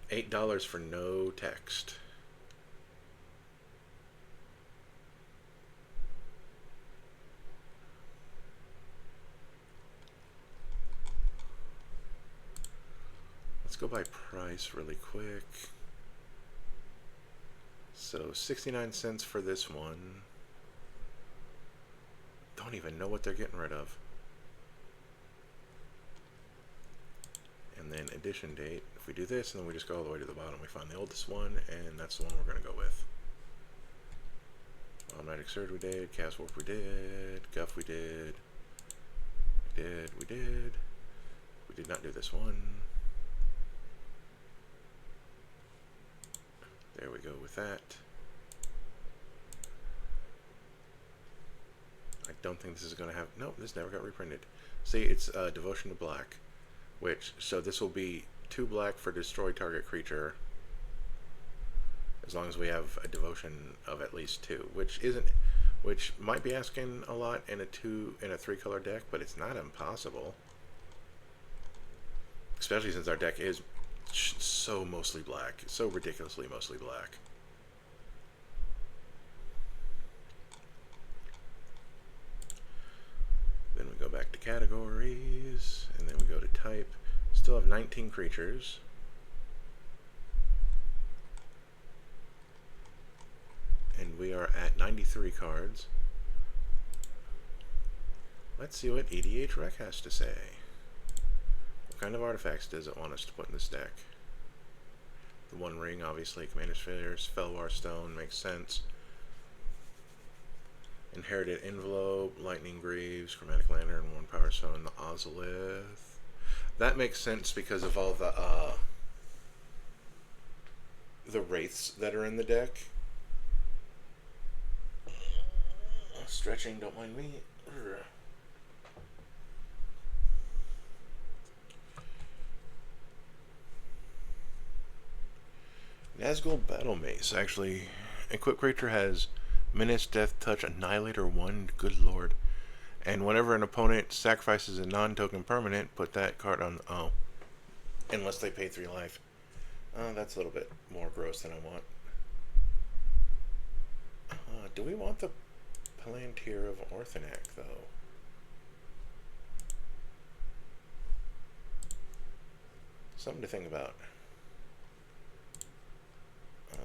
$8 for no text. Let's go by price really quick. So 69 cents for this one. Don't even know what they're getting rid of. And then edition date. If we do this and then we just go all the way to the bottom, we find the oldest one, and that's the one we're going to go with. Automatic Surge we did, Cast Warp we did, Guff we did, we did. We did not do this one. There we go with that. I don't think this is going to have... Nope, this never got reprinted. See, it's Devotion to Black. Which, so this will be 2 black for destroy target creature. As long as we have a devotion of at least 2. Which might be asking a lot in a 3-color deck, but it's not impossible. Especially since our deck is so mostly black. So ridiculously mostly black. Then we go back to categories, and then we go to type. Still have 19 creatures. And we are at 93 cards. Let's see what EDH Rec has to say. What kind of artifacts does it want us to put in this deck? The One Ring, obviously. Commander's Failures. Felwar Stone makes sense. Inherited Envelope, Lightning Greaves, Chromatic Lantern, 1 Power Stone, the Ozolith. That makes sense because of all the wraiths that are in the deck. Stretching, don't mind me. Nazgul Battle Mace. Actually, equipped creature has Menace, Death Touch, Annihilator 1. Good lord. And whenever an opponent sacrifices a non-token permanent, put that card on... Oh. Unless they pay 3 life. That's a little bit more gross than I want. Do we want the Palantir of Orthonac, though? Something to think about.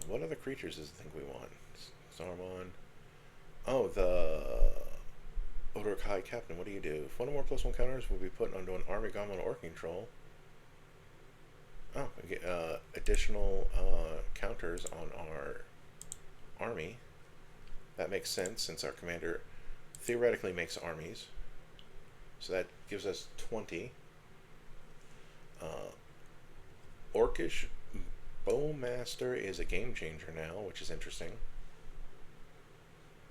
What other creatures does it think we want? Sauron. Oh, the Odor-Kai Captain. What do you do? If one or more +1 counters will be put onto an army goblin or control. Oh, we get additional counters on our army. That makes sense since our commander theoretically makes armies. So that gives us 20. Orcish Bowmaster is a game changer now, which is interesting.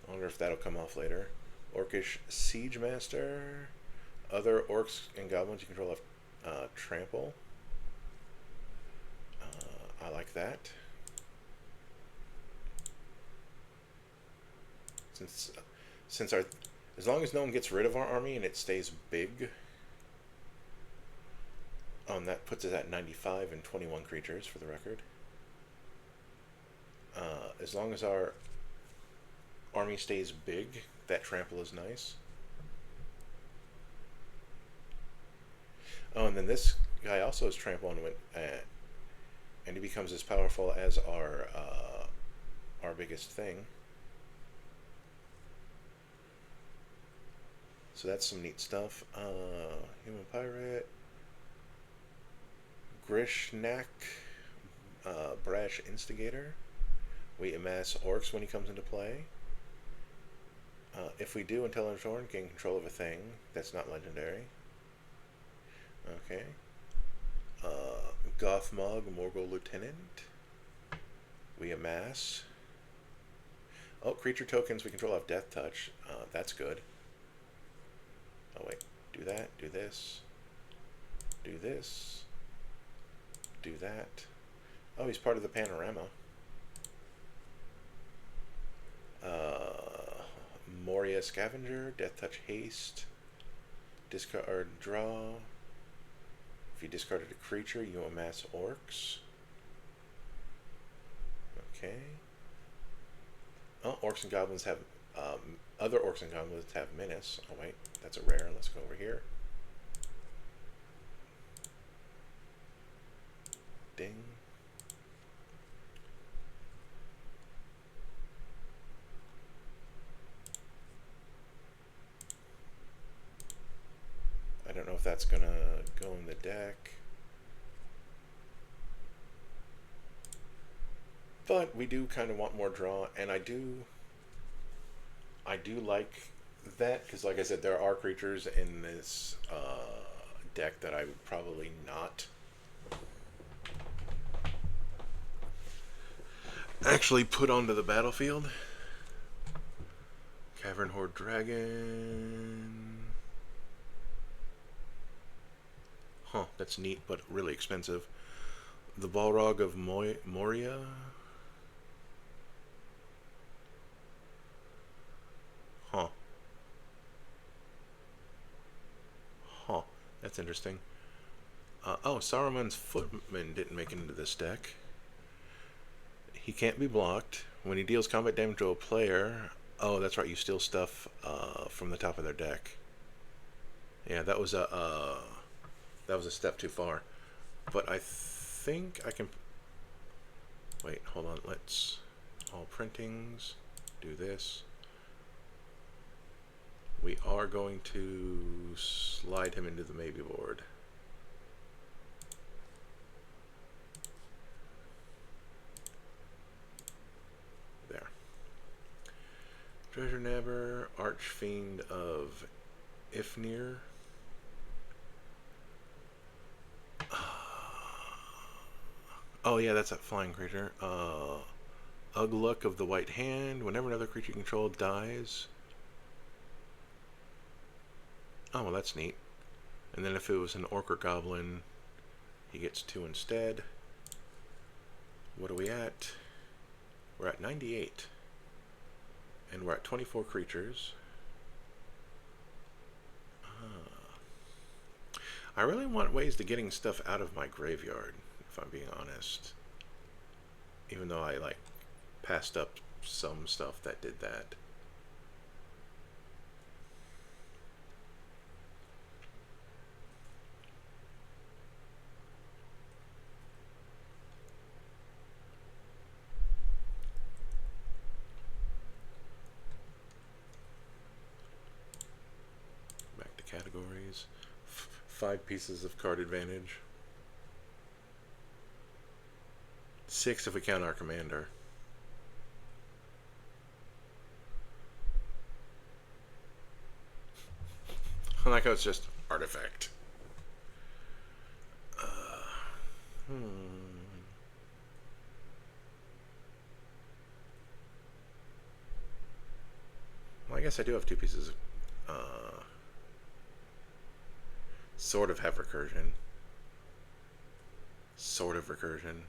I wonder if that'll come off later. Orcish Siege Master. Other orcs and goblins you control have trample. I like that. Since our, as long as no one gets rid of our army and it stays big, that puts us at 95 and 21 creatures for the record. As long as our army stays big, that trample is nice. Oh, and then this guy also has trample and he becomes as powerful as our biggest thing. So that's some neat stuff. Human Pirate. Grishnak. Brash Instigator. We amass orcs when he comes into play. If we do until end of turn, gain control of a thing. That's not legendary. Okay. Gothmog, Morgul Lieutenant. We amass. Oh, creature tokens we control have Death Touch. That's good. Oh wait, do that, do this, do this, do that. Oh, he's part of the panorama. Moria Scavenger, Death Touch Haste, discard draw. If you discarded a creature, you amass orcs. Okay. Oh, orcs and goblins have other orcs and goblins have menace. Oh wait, that's a rare. Let's go over here. Ding. I don't know if that's gonna go in the deck. But we do kind of want more draw, and I do like that, because like I said, there are creatures in this deck that I would probably not actually put onto the battlefield. Cavern Horde Dragon. Huh, that's neat, but really expensive. The Balrog of Moria. Huh. Huh. That's interesting. Oh, Saruman's Footman didn't make it into this deck. He can't be blocked. When he deals combat damage to a player... Oh, that's right, you steal stuff from the top of their deck. Yeah, that was a step too far. But I think I can... Wait, hold on. Let's... All printings. Do this. We are going to slide him into the maybe board. There. Treasure Nabber, Archfiend of Ifnir. Oh yeah, that's that flying creature. Ugluck of the White Hand. Whenever another creature you control dies. Oh, well, that's neat. And then if it was an orc or goblin, he gets 2 instead. What are we at? We're at 98. And we're at 24 creatures. I really want ways to getting stuff out of my graveyard, if I'm being honest. Even though I, like, passed up some stuff that did that. Back to categories. 5 pieces of card advantage. 6 if we count our commander. I like how it's just artifact. Well, I guess I do have 2 pieces of sort of have recursion. Sort of recursion.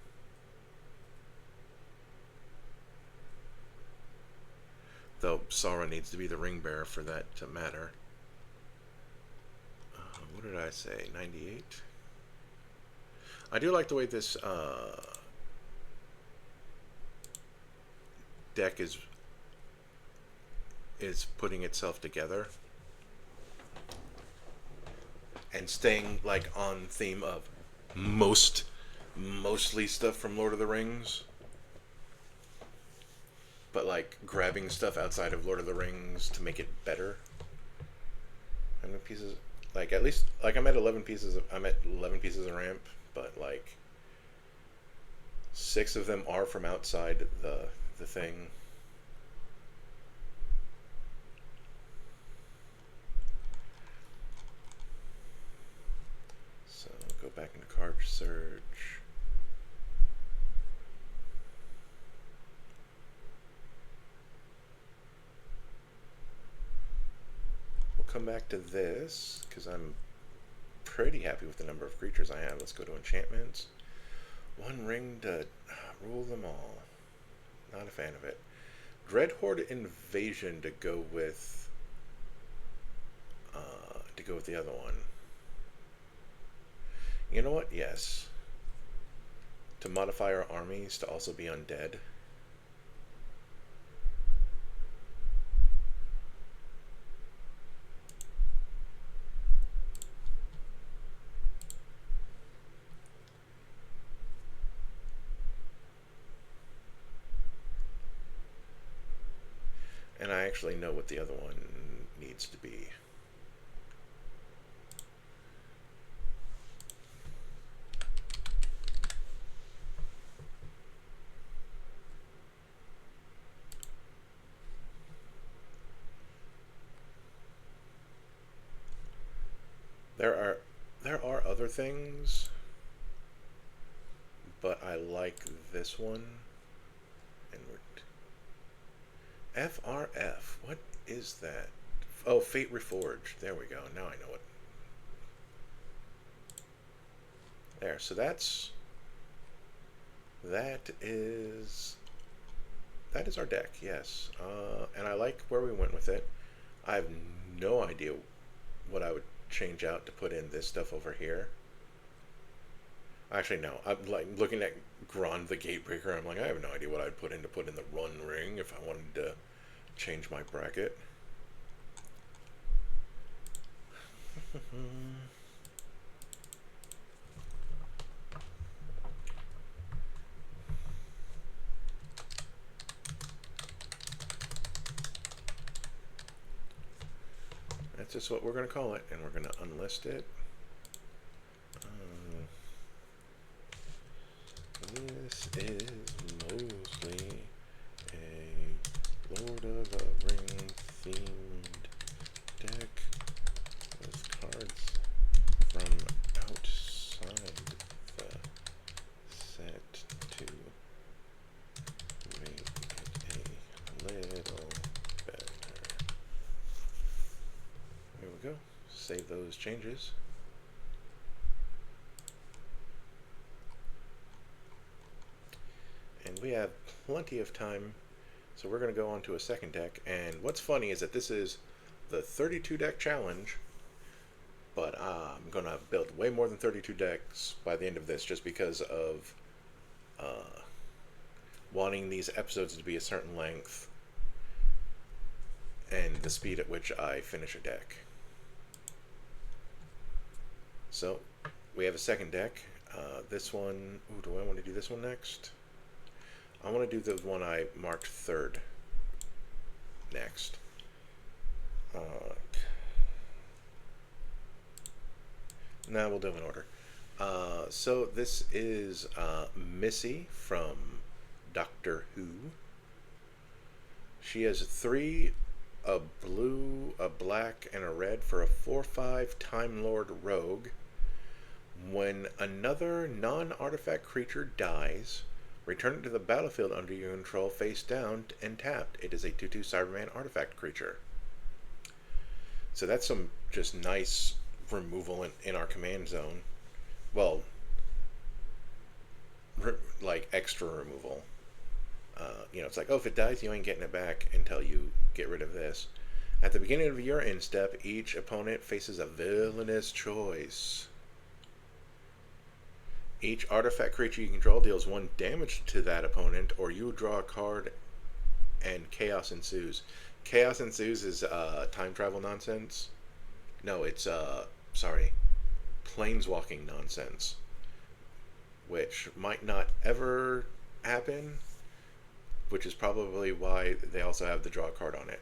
Though Sauron needs to be the ring bearer for that to matter. What did I say? 98? I do like the way this deck is putting itself together. And staying like on theme of mostly stuff from Lord of the Rings. But like grabbing stuff outside of Lord of the Rings to make it better. How many pieces? Like at least like I'm at 11 pieces of ramp, but like 6 of them are from outside the thing. So go back into card search. Come back to this because I'm pretty happy with the number of creatures I have. Let's go to enchantments. 1 ring to rule them all. Not a fan of it. Dreadhorde Invasion to go with the other one. You know what? Yes. To modify our armies to also be undead. And I actually know what the other one needs to be. There are other things, but I like this one. And FRF. What is that? Oh, Fate Reforged. There we go. Now I know it. There. So that is our deck. Yes. And I like where we went with it. I have no idea what I would change out to put in this stuff over here. Actually, no. I'm like looking at Grond the Gatebreaker. I'm like, I have no idea what I'd put in the run ring if I wanted to change my bracket. That's just what we're going to call it, and we're going to unlist it. This is mostly a Lord of the Ring themed deck with cards from outside the set save those changes. And we have plenty of time, so we're going to go on to a second deck. And what's funny is that this is the 32 deck challenge, but I'm going to build way more than 32 decks by the end of this, just because of wanting these episodes to be a certain length and the speed at which I finish a deck. So we have a second deck. This one, ooh, do I want to do this one next? I want to do the one I marked third next. Now we'll do them in order. So this is Missy from Doctor Who. She has 3, a blue, a black, and a red for a 4/5 Time Lord Rogue. When another non-artifact creature dies, return it to the battlefield under your control face down and tapped. It is a 2/2 Cyberman artifact creature. So that's some just nice removal in our command zone. Well, like extra removal. You know, it's like, oh, if it dies, you ain't getting it back until you get rid of this. At the beginning of your end step, each opponent faces a villainous choice. Each artifact creature you control deals 1 damage to that opponent, or you draw a card and chaos ensues. Chaos ensues is time travel nonsense. No, it's planeswalking nonsense, which might not ever happen, which is probably why they also have the draw card on it.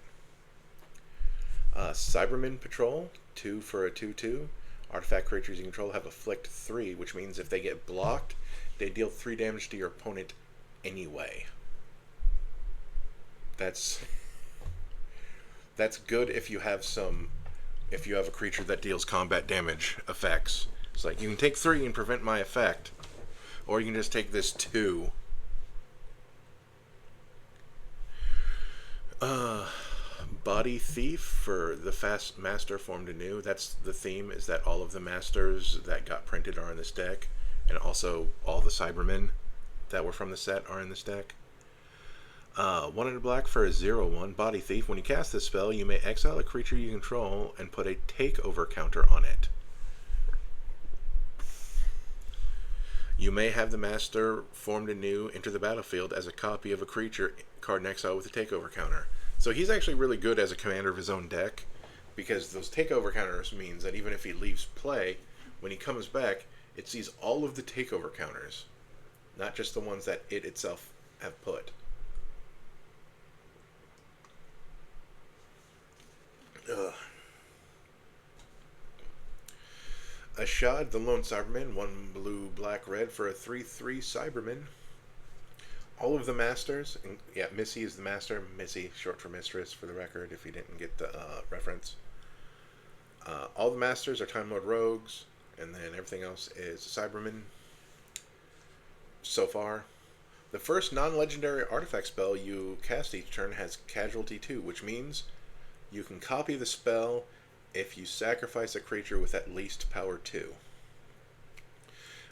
Cybermen Patrol, 2 for a 2/2. Artifact creatures you control have afflict 3, which means if they get blocked, they deal 3 damage to your opponent anyway. That's good if you have a creature that deals combat damage effects. It's like, you can take 3 and prevent my effect, or you can just take this 2. Body Thief for the Fast Master formed anew. That's the theme, is that all of the masters that got printed are in this deck, and also all the Cybermen that were from the set are in this deck. 1 in black for a 0/1 Body Thief. When you cast this spell, you may exile a creature you control and put a takeover counter on it. You may have the master formed anew enter the battlefield as a copy of a creature card in exile with a takeover counter. So he's actually really good as a commander of his own deck, because those takeover counters means that even if he leaves play, when he comes back, it sees all of the takeover counters, not just the ones that it itself have put. Ashad, the Lone Cyberman, 1 blue, black, red for a 3/3 Cyberman. All of the masters, yeah, Missy is the master. Missy, short for mistress, for the record, if you didn't get the reference. All the masters are Time Lord Rogues, and then everything else is Cybermen. So far, the first non-legendary artifact spell you cast each turn has Casualty 2, which means you can copy the spell if you sacrifice a creature with at least power 2.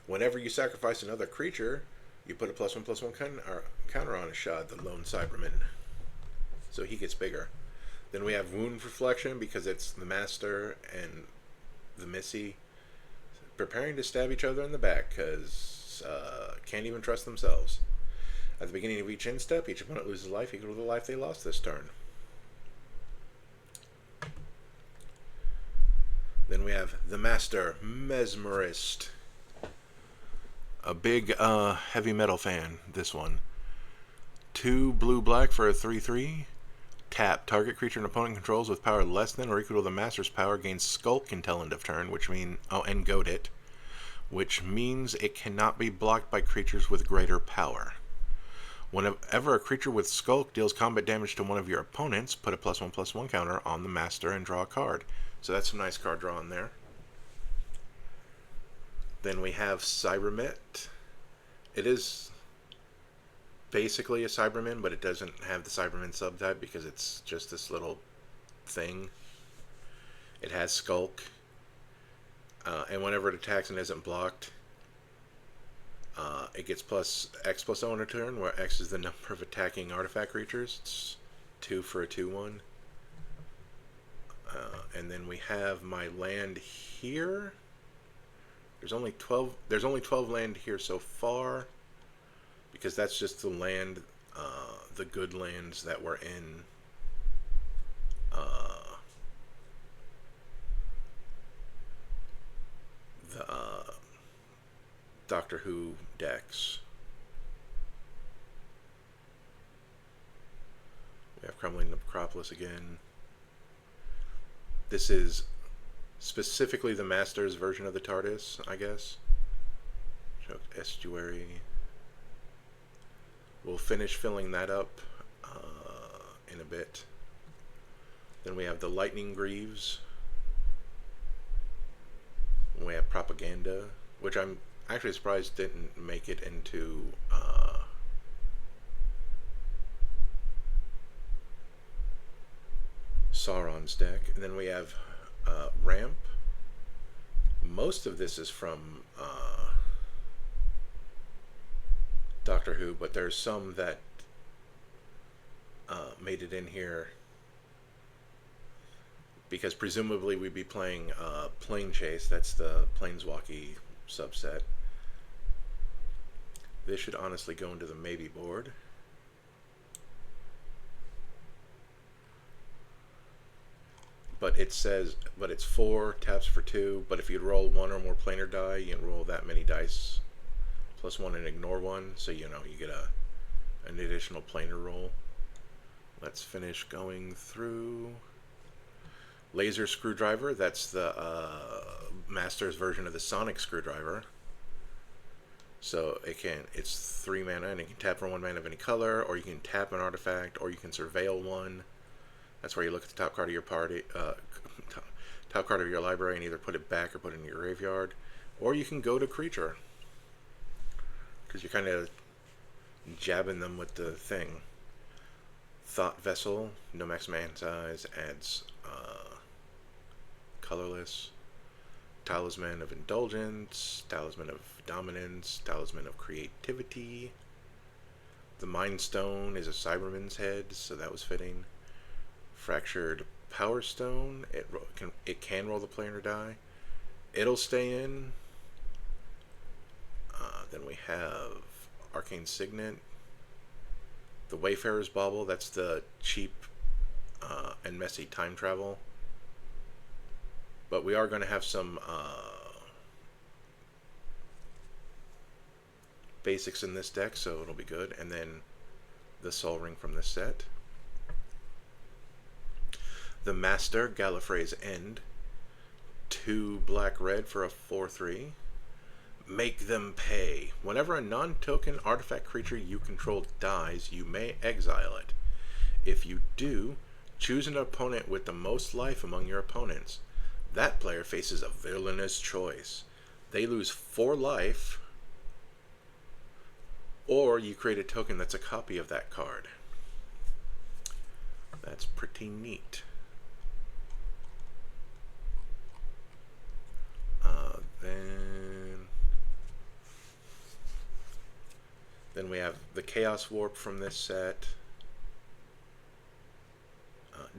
Whenever you sacrifice another creature, you put a +1/+1 counter on Ashad, the Lone Cyberman. So he gets bigger. Then we have Wound Reflection, because it's the Master and the Missy preparing to stab each other in the back, because can't even trust themselves. At the beginning of each end step, each opponent loses life equal to the life they lost this turn. Then we have the Master Mesmerist. A big heavy metal fan, this one. 2 blue black for a 3/3. Tap. Target creature an opponent controls with power less than or equal to the master's power gains Skulk until end of turn, which means and goad it, which means it cannot be blocked by creatures with greater power. Whenever a creature with Skulk deals combat damage to one of your opponents, put a +1/+1 counter on the master and draw a card. So that's some nice card draw in there. Then we have Cybermet. It is basically a Cyberman, but it doesn't have the Cyberman subtype because it's just this little thing. It has Skulk. And whenever it attacks and isn't blocked, it gets plus X plus O on a turn, where X is the number of attacking artifact creatures. It's 2 for a 2/1. And then we have my land here. There's only 12. There's only 12 land here so far, because that's just the land, the good lands that were in the Doctor Who decks. We have Crumbling Necropolis again. This is specifically the Master's version of the TARDIS, I guess. Choked Estuary. We'll finish filling that up in a bit. Then we have the Lightning Greaves. We have Propaganda, which I'm actually surprised didn't make it into Sauron's deck. And then we have Ramp. Most of this is from Doctor Who, but there's some that made it in here because presumably we'd be playing Plane Chase. That's the Planeswalkie subset. This should honestly go into the maybe board. But it says, but it's 4 taps for 2. But if you roll 1 or more planar die, you can roll that many dice plus 1 and ignore 1. So you get an additional planar roll. Let's finish going through. Laser Screwdriver. That's the Master's version of the Sonic Screwdriver. So it's 3 mana, and it can tap for 1 mana of any color, or you can tap an artifact, or you can surveil one. That's where you look at the top card of your party, top card of your library, and either put it back or put it in your graveyard, or you can go to creature, because you're kind of jabbing them with the thing. Thought Vessel, no max man size, adds colorless. Talisman of Indulgence, Talisman of Dominance, Talisman of Creativity. The Mind Stone is a Cyberman's head, so that was fitting. Fractured Power Stone, it can roll the planar die. It'll stay in. Then we have Arcane Signet. The Wayfarer's Bauble, that's the cheap and messy time travel. But we are going to have some basics in this deck, so it'll be good. And then the Sol Ring from this set. The Master, Gallifrey's End. 2 black-red for a 4/3. Make them pay. Whenever a non-token artifact creature you control dies, you may exile it. If you do, choose an opponent with the most life among your opponents. That player faces a villainous choice. They lose 4 life, or you create a token that's a copy of that card. That's pretty neat. Then we have the Chaos Warp from this set.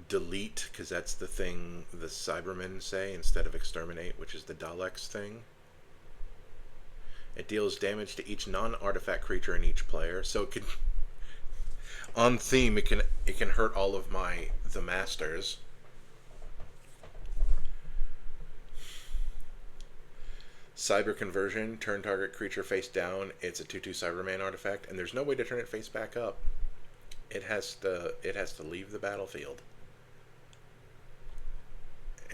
Delete, because that's the thing the Cybermen say instead of exterminate, which is the Dalek's thing. It deals damage to each non-artifact creature in each player, so it can, on theme, it can hurt all of the Masters. Cyber Conversion, turn target creature face down. It's a 2/2 Cyberman artifact, and there's no way to turn it face back up. It has to leave the battlefield.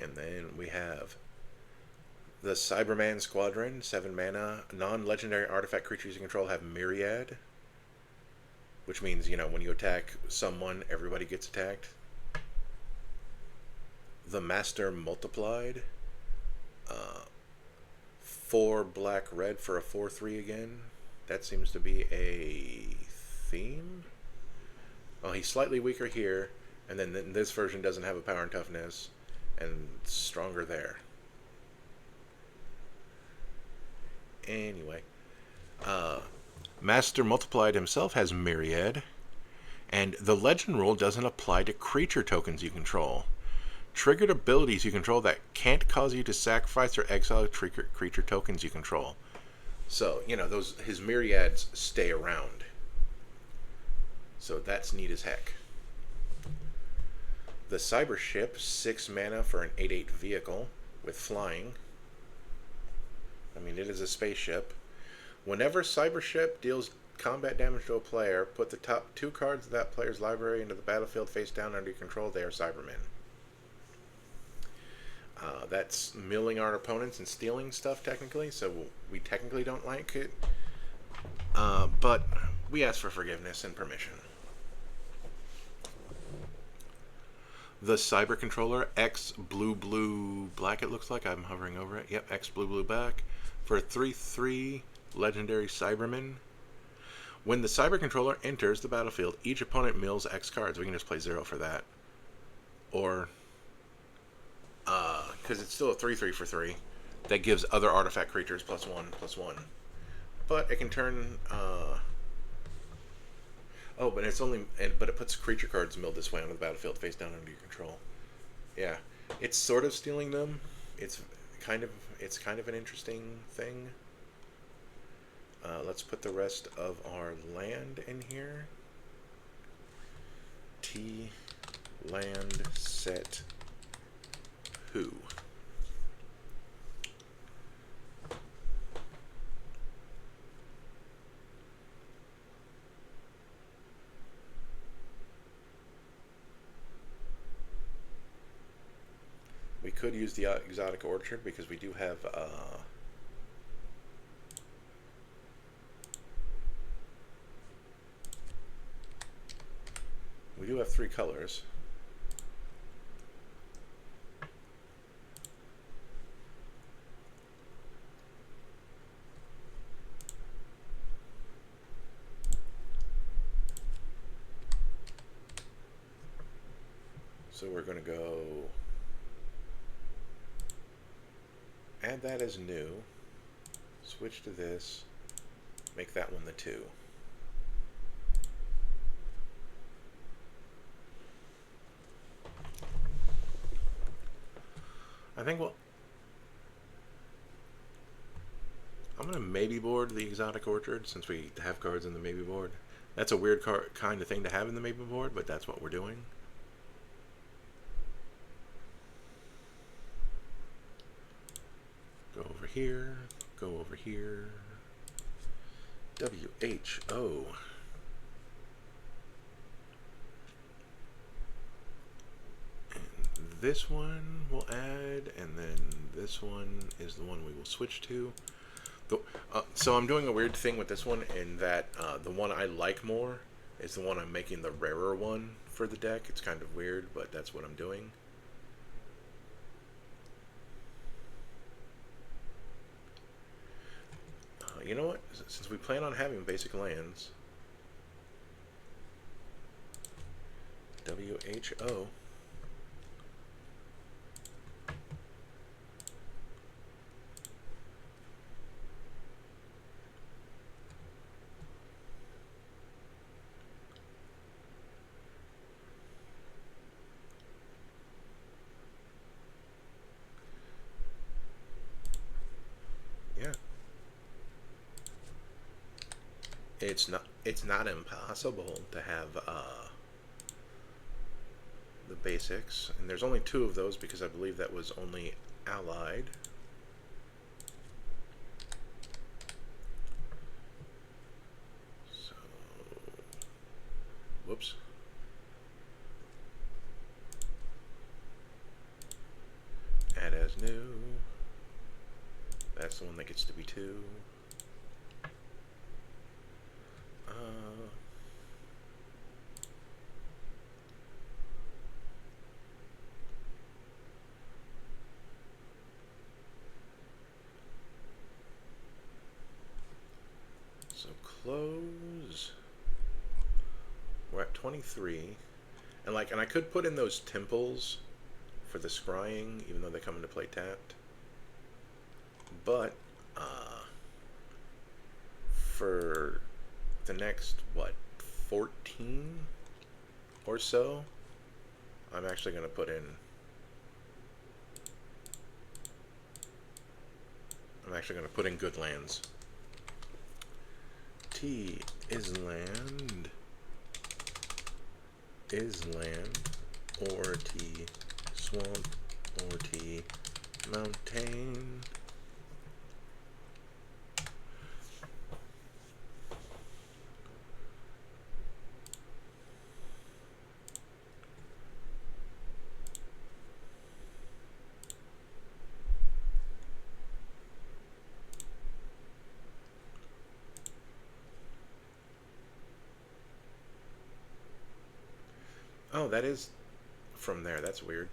And then we have the Cyberman Squadron, 7 mana. Non-legendary artifact creatures you control have Myriad, which means, when you attack someone, everybody gets attacked. The Master Multiplied. 4 black-red for a 4/3 again. That seems to be a theme. Oh, he's slightly weaker here, and then this version doesn't have a power and toughness, and stronger there. Anyway, Master Multiplied himself has Myriad, and the Legend rule doesn't apply to creature tokens you control. Triggered abilities you control that can't cause you to sacrifice or exile creature tokens you control. So, you know, his Myriads stay around. So that's neat as heck. The Cyber Ship, 6 mana for an 8/8 vehicle with flying. I mean, it is a spaceship. Whenever Cyber Ship deals combat damage to a player, put the top 2 cards of that player's library into the battlefield face down under your control. They are Cybermen. That's milling our opponents and stealing stuff, technically, so we technically don't like it. But we ask for forgiveness and permission. The Cyber Controller, X blue blue black, it looks like. I'm hovering over it. Yep, X blue blue black. For 3/3 legendary Cybermen. When the Cyber Controller enters the battlefield, each opponent mills X cards. We can just play 0 for that. Or, because it's still a 3/3 for 3. That gives other artifact creatures +1/+1. But it can turn, oh, but it's only, but it puts creature cards milled this way onto the battlefield face down under your control. Yeah, it's sort of stealing them. It's kind of an interesting thing. Let's put the rest of our land in here. T land set who. We could use the exotic orchard because we do have we do have 3 colors. So we're going to go add that as new, switch to this, make that one the 2. I think I'm going to maybe board the exotic orchard since we have cards in the maybe board. That's a weird kind of thing to have in the maybe board, but that's what we're doing. Go over here, go over here. WHO. And this one we'll add, and then this one is the one we will switch to. So I'm doing a weird thing with this one in that the one I like more is the one I'm making the rarer one for the deck. It's kind of weird, but that's what I'm doing. You know what? Since we plan on having basic lands, WHO. Yeah. It's not impossible to have the basics, and there's only 2 of those because I believe that was only allied. So, whoops. Add as new. That's the one that gets to be 2. So close. We're at 23, and I could put in those temples for the scrying, even though they come into play tapped. But for the next, what, 14 or so, I'm actually going to put in... I'm actually going to put in good lands. T is land, or T swamp, or T mountain. Oh, that is from there. That's weird.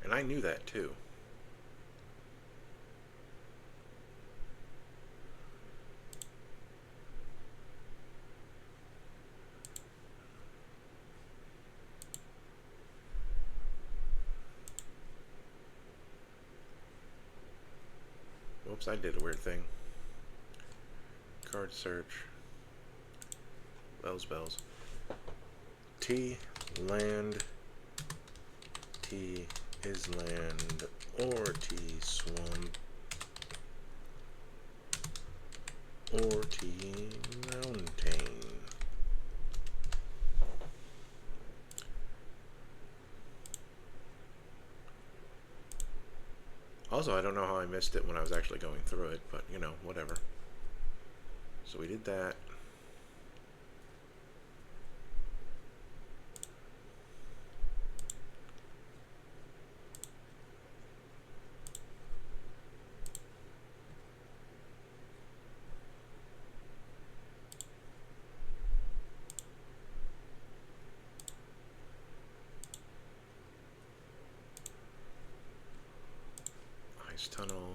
And I knew that too. Whoops, I did a weird thing. Card search. Bells. T, land. T is land, or T swamp, or T mountain. Also, I don't know how I missed it when I was actually going through it, but, you know, whatever. So we did that. Ice tunnel.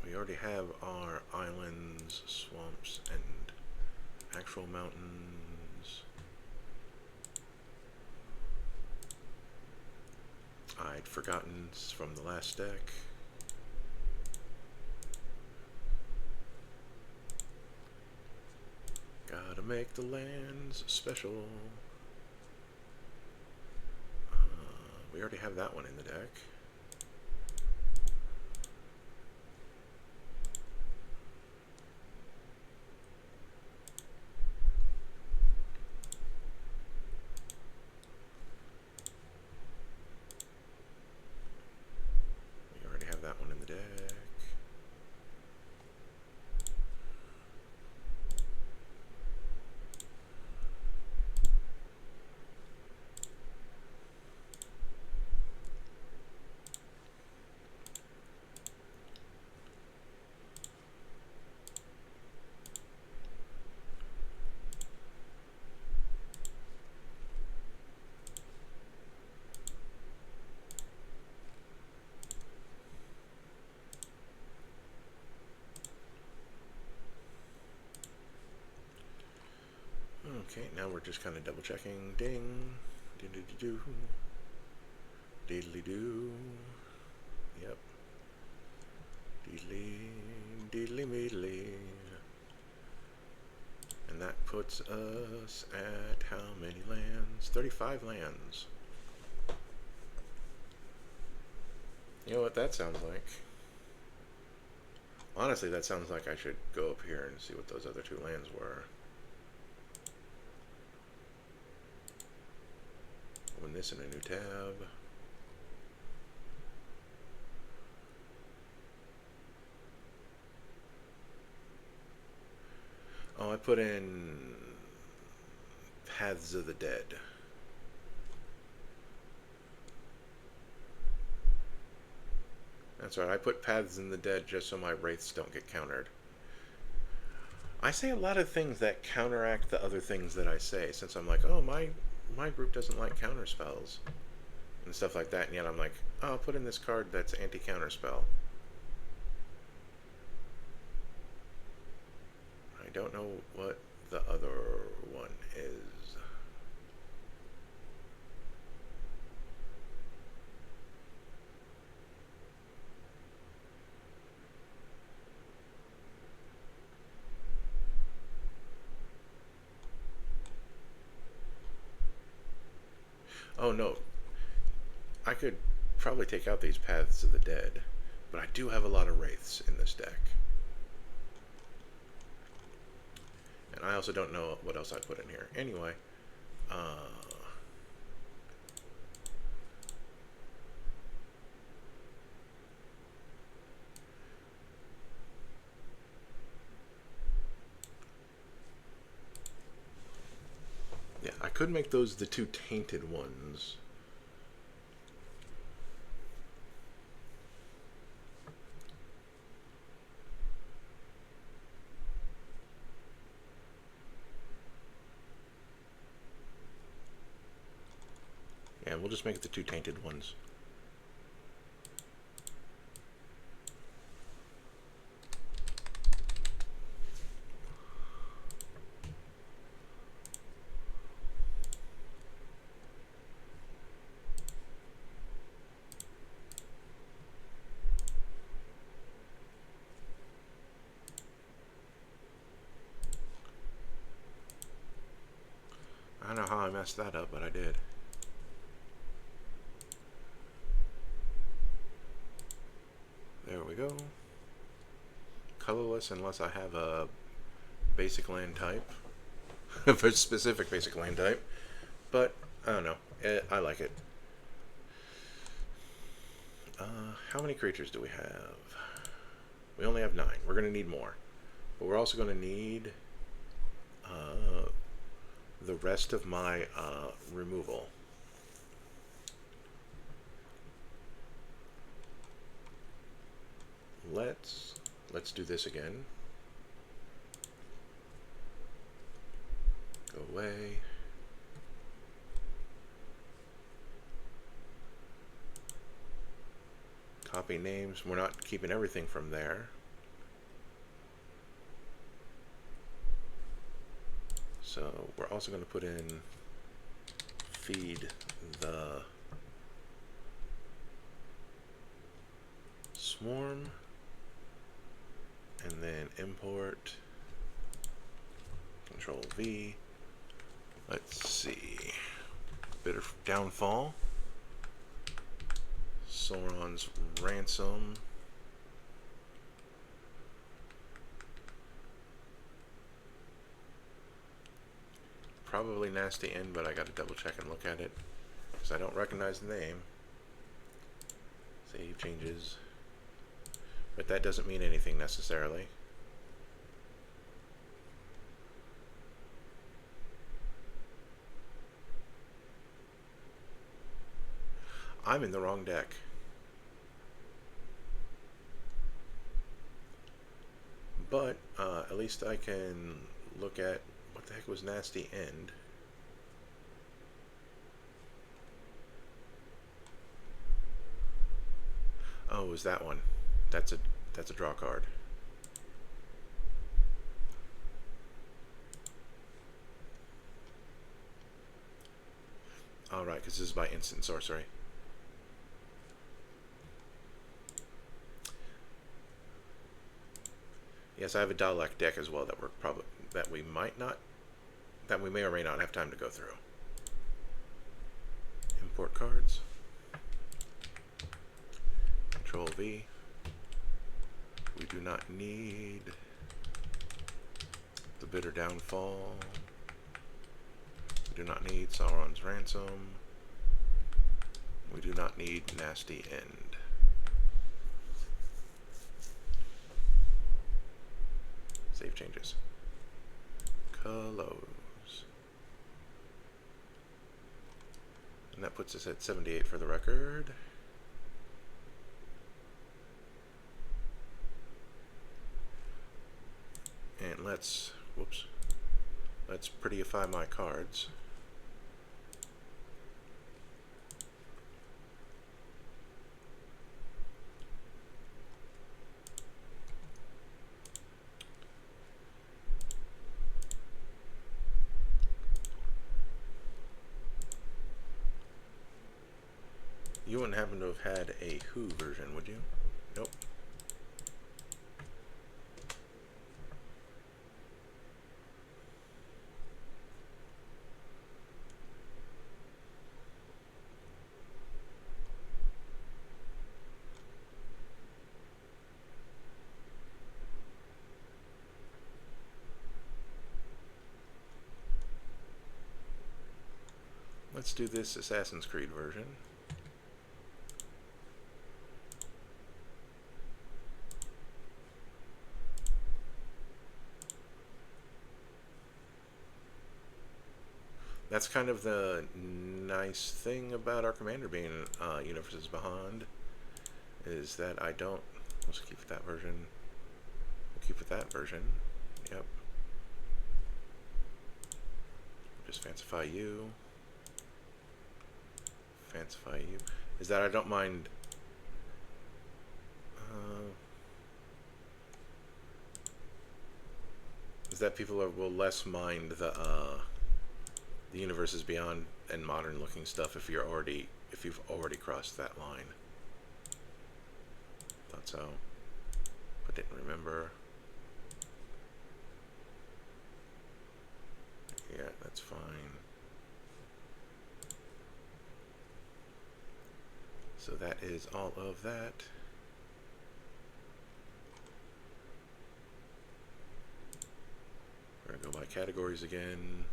We already have our islands, swamps, and actual mountains. I'd forgotten from the last deck. Gotta make the lands special. We already have that one in the deck. We already have that one in the deck. Okay, now we're just kind of double checking. Ding. Diddly-doo. Diddly-doo. Yep. Diddly-meedly. And that puts us at how many lands? 35 lands. You know what that sounds like? Honestly, that sounds like I should go up here and see what those other two lands were. Open this in a new tab. Oh, I put in Paths of the Dead. That's right, I put Paths in the Dead just so my wraiths don't get countered. I say a lot of things that counteract the other things that I say, since I'm like, oh, my group doesn't like counter spells and stuff like that, and yet I'm like, oh, I'll put in this card that's anti-counter spell. I don't know what the other one is. Oh no, I could probably take out these Paths of the Dead, but I do have a lot of Wraiths in this deck. And I also don't know what else I put in here. Anyway, yeah, I could make those the two tainted ones. Yeah, we'll just make it the two tainted ones. I don't know how I messed that up, but I did. There we go. Colorless unless I have a basic land type. For a specific basic land type. But, I don't know. I like it. How many creatures do we have? We only have 9. We're going to need more. But we're also going to need the rest of my removal. Let's do this again. Go away. Copy names. We're not keeping everything from there. So we're also going to put in feed the swarm, and then import Control V. Let's see. Bitter Downfall. Sauron's Ransom. Probably Nasty End, but I gotta double check and look at it because I don't recognize the name. Save changes. But that doesn't mean anything necessarily. I'm in the wrong deck. But at least I can look at what the heck was Nasty End. Oh, it was that one. That's a draw card. All right, because this is by instant sorcery. Yes, I have a Dalek deck as well that we may or may not have time to go through. Import cards. Control V. We do not need the Bitter Downfall. We do not need Sauron's Ransom. We do not need Nasty End. Save changes. Close. And that puts us at 78 for the record. And let's prettyify my cards. You wouldn't happen to have had a Who version, would you? Nope. let's do this Assassin's Creed version. That's kind of the nice thing about our commander being universes behind, is that I don't. Let's keep with that version. We'll keep with that version. Yep. Just fancify you. Fancify you. Is that I don't mind. Is that people will less mind the universes beyond and modern looking stuff if you've already crossed that line. Thought so, but didn't remember. Yeah, that's fine. So that is all of that. We're gonna go by categories again.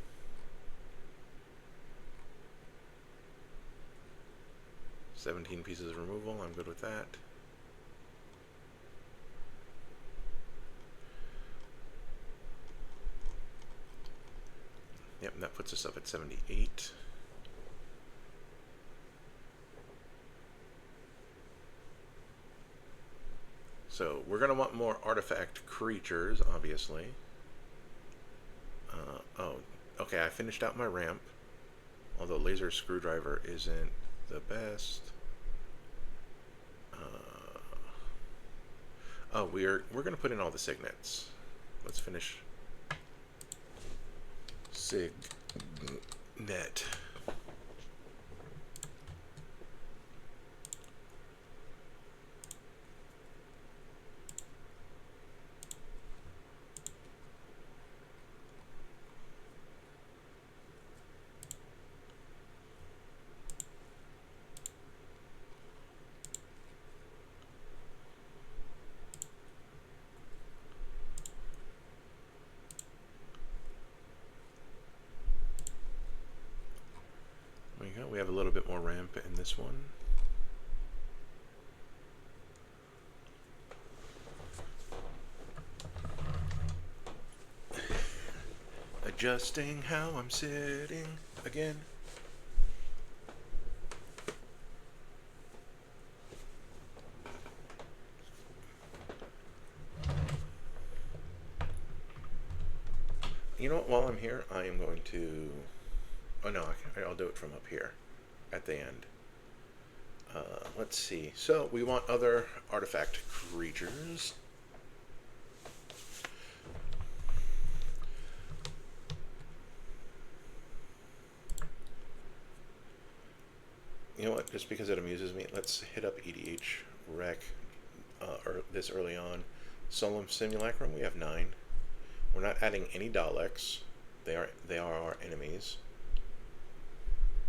$17 pieces of removal, I'm good with that. Yep, and that puts us up at 78. So we're going to want more artifact creatures, obviously. Oh, okay, I finished out my ramp. Although laser screwdriver isn't the best. Oh, we're going to put in all the signets. Let's finish Signet. We have a little bit more ramp in this one. Adjusting how I'm sitting again. You know what, while I'm here, I am going to... Oh no, I'll do it from up here at the end. Let's see. So we want other artifact creatures. You know what? Just because it amuses me, let's hit up EDH Rec this early on. Solemn Simulacrum, we have 9. We're not adding any Daleks. They are our enemies.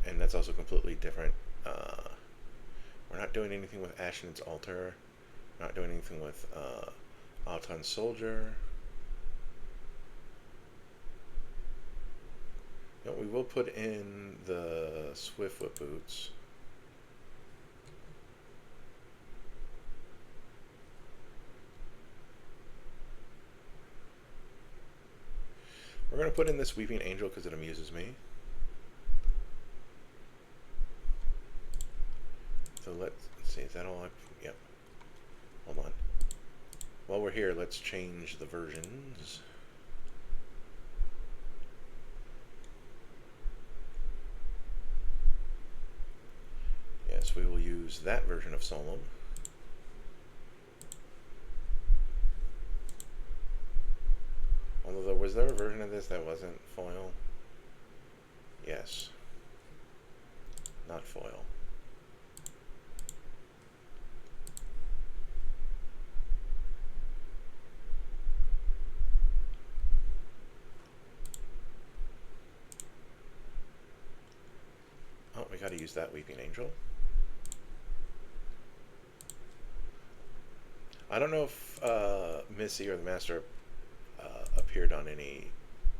And that's also completely different. We're not doing anything with Ashen's Altar. We're not doing anything with Auton Soldier. You know, we will put in the Swiftfoot Boots. We're going to put in this Weeping Angel because it amuses me. So let's see, is that all? Yep. Hold on. While we're here, let's change the versions. Yes, we will use that version of Solemn. Although, was there a version of this that wasn't foil? Yes. Not foil. Oh, we gotta use that Weeping Angel. I don't know if Missy or the Master appeared on any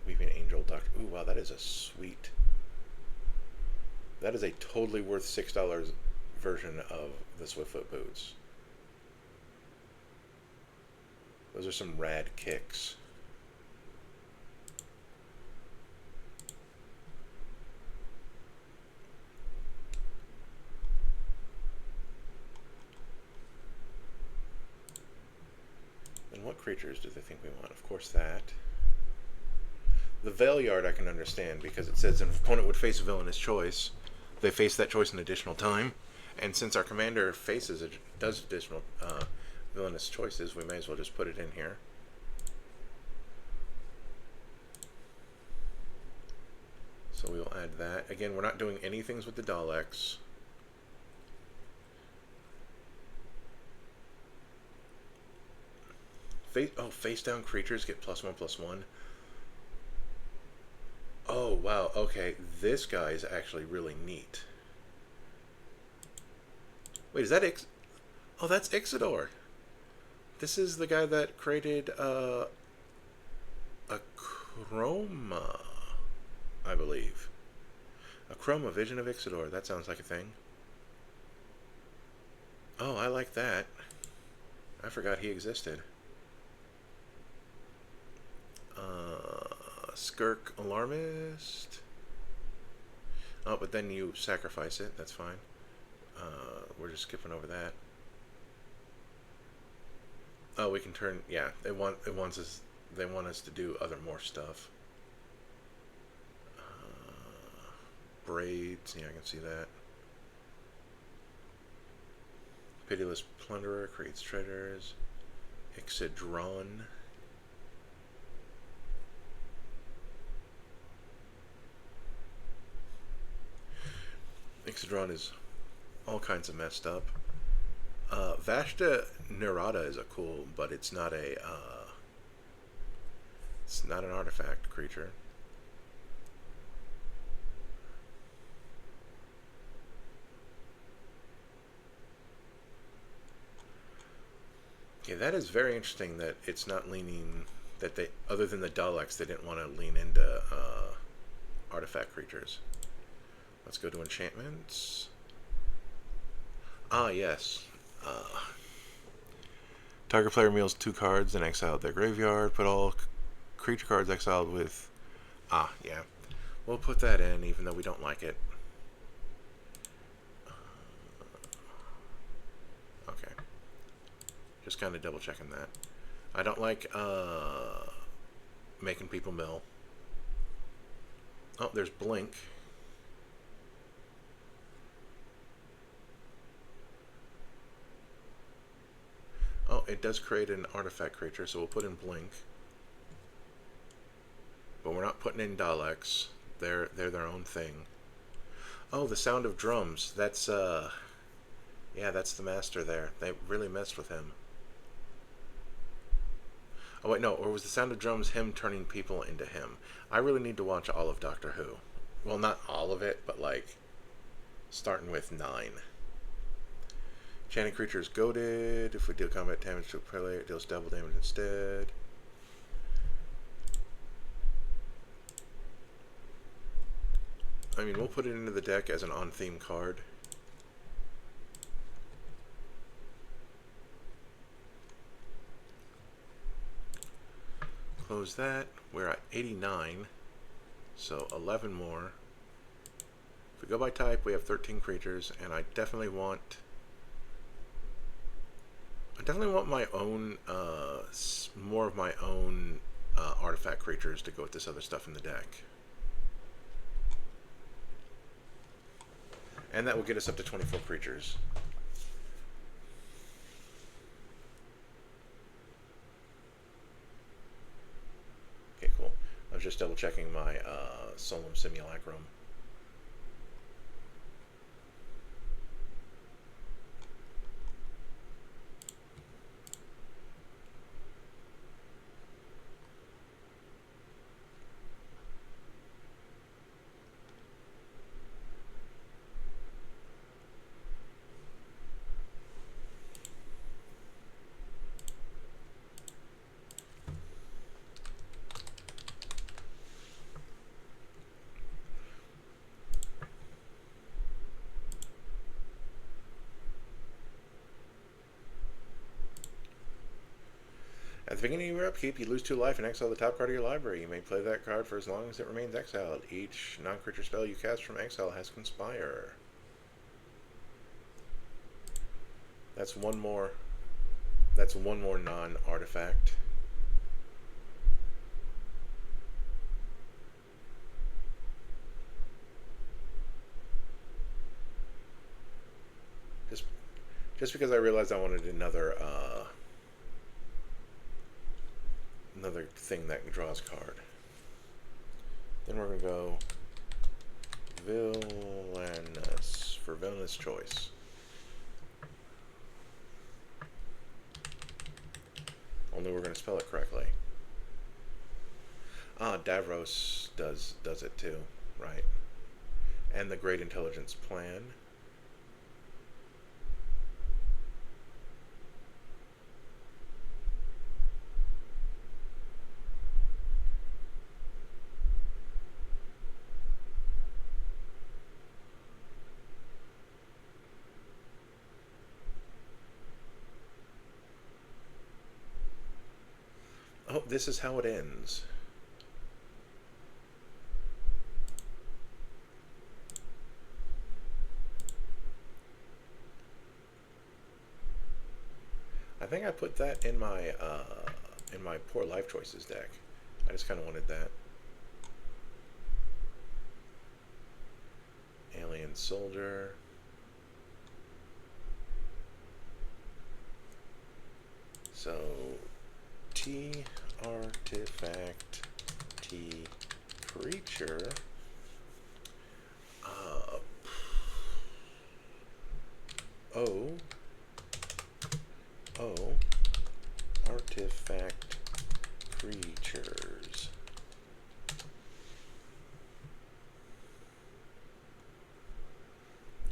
Weeping Angel Doctor. Ooh, wow, that is a sweet That is a totally worth $6 version of the Swiftfoot boots. Those are some rad kicks. And what creatures do they think we want? Of course that. The Veil Yard I can understand because it says an opponent would face a villainous choice. They face that choice an additional time. And since our commander does additional villainous choices, we may as well just put it in here. So we'll add that. Again, we're not doing anything with the Daleks. Face down creatures get +1/+1. Oh, wow. Okay, this guy is actually really neat. Wait, is that Oh, that's Ixidor. This is the guy that created a Chroma, I believe. A Chroma Vision of Ixidor. That sounds like a thing. Oh, I like that. I forgot he existed. Skirk Alarmist. Oh, but then you sacrifice it. That's fine. We're just skipping over that. Oh, we can turn. Yeah, they want us to do more stuff. Braids. Yeah, I can see that. Pitiless Plunderer creates treasures. Ixidron. Ixidron is all kinds of messed up. Vashta Nerada is a cool, but it's not an artifact creature. Yeah, that is very interesting that it's not leaning, that they, other than the Daleks, they didn't want to lean into artifact creatures. Let's go to enchantments. Ah, yes. Target player mills 2 cards and exile their graveyard. Put all creature cards exiled with... Ah, yeah. We'll put that in, even though we don't like it. Okay. Just kind of double checking that. I don't like making people mill. Oh, there's Blink. Oh, it does create an artifact creature, so we'll put in Blink. But we're not putting in Daleks. They're their own thing. Oh, the Sound of Drums. That's yeah, that's the master there. They really messed with him. Oh wait, no, or was the Sound of Drums him turning people into him? I really need to watch all of Doctor Who. Well, not all of it, but like starting with 9. Chanting creature is goaded. If we deal combat damage to a player, it deals double damage instead. I mean, we'll put it into the deck as an on-theme card. Close that. We're at 89, so 11 more. If we go by type, we have 13 creatures, and I definitely want my own, more of my own artifact creatures to go with this other stuff in the deck. And that will get us up to 24 creatures. Okay, cool. I was just double checking my Solemn Simulacrum. the beginning of your upkeep, you lose 2 life and exile the top card of your library. You may play that card for as long as it remains exiled. Each non-creature spell you cast from exile has Conspire. That's one more. That's one more non-artifact. Just because I realized I wanted another another thing that draws card. Then we're gonna go Villainous for Villainous Choice. Only we're gonna spell it correctly. Ah, Davros does it too, right? And the Great Intelligence Plan. Oh, this is how it ends. I think I put that in my Poor Life Choices deck. I just kind of wanted that. Alien Soldier. So T artifact T creature. O artifact creatures.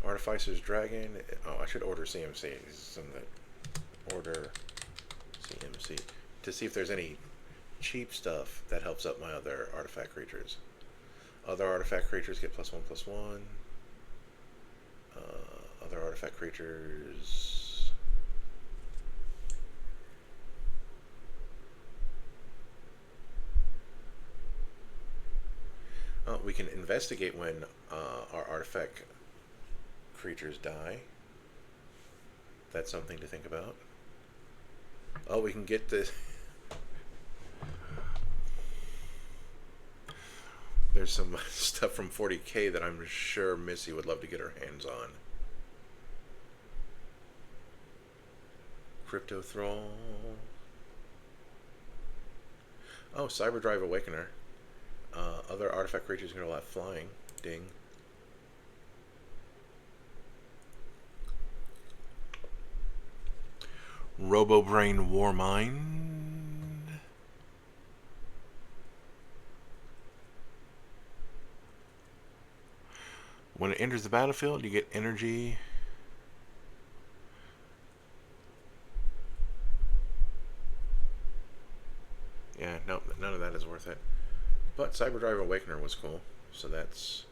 Artificer's Dragon. Oh, I should order CMC. Some that order CMC to see if there's any cheap stuff that helps up my other artifact creatures. Other artifact creatures get +1/+1. Other artifact creatures. We can investigate when our artifact creatures die. That's something to think about. Oh, we can get this. There's some stuff from 40K that I'm sure Missy would love to get her hands on. Crypto Thrall. Oh, Cyberdrive Awakener. Other artifact creatures can allow flying. Ding. Robobrain Warmind. When it enters the battlefield, you get energy. Yeah, no, none of that is worth it. But Cyberdrive Awakener was cool, so that's...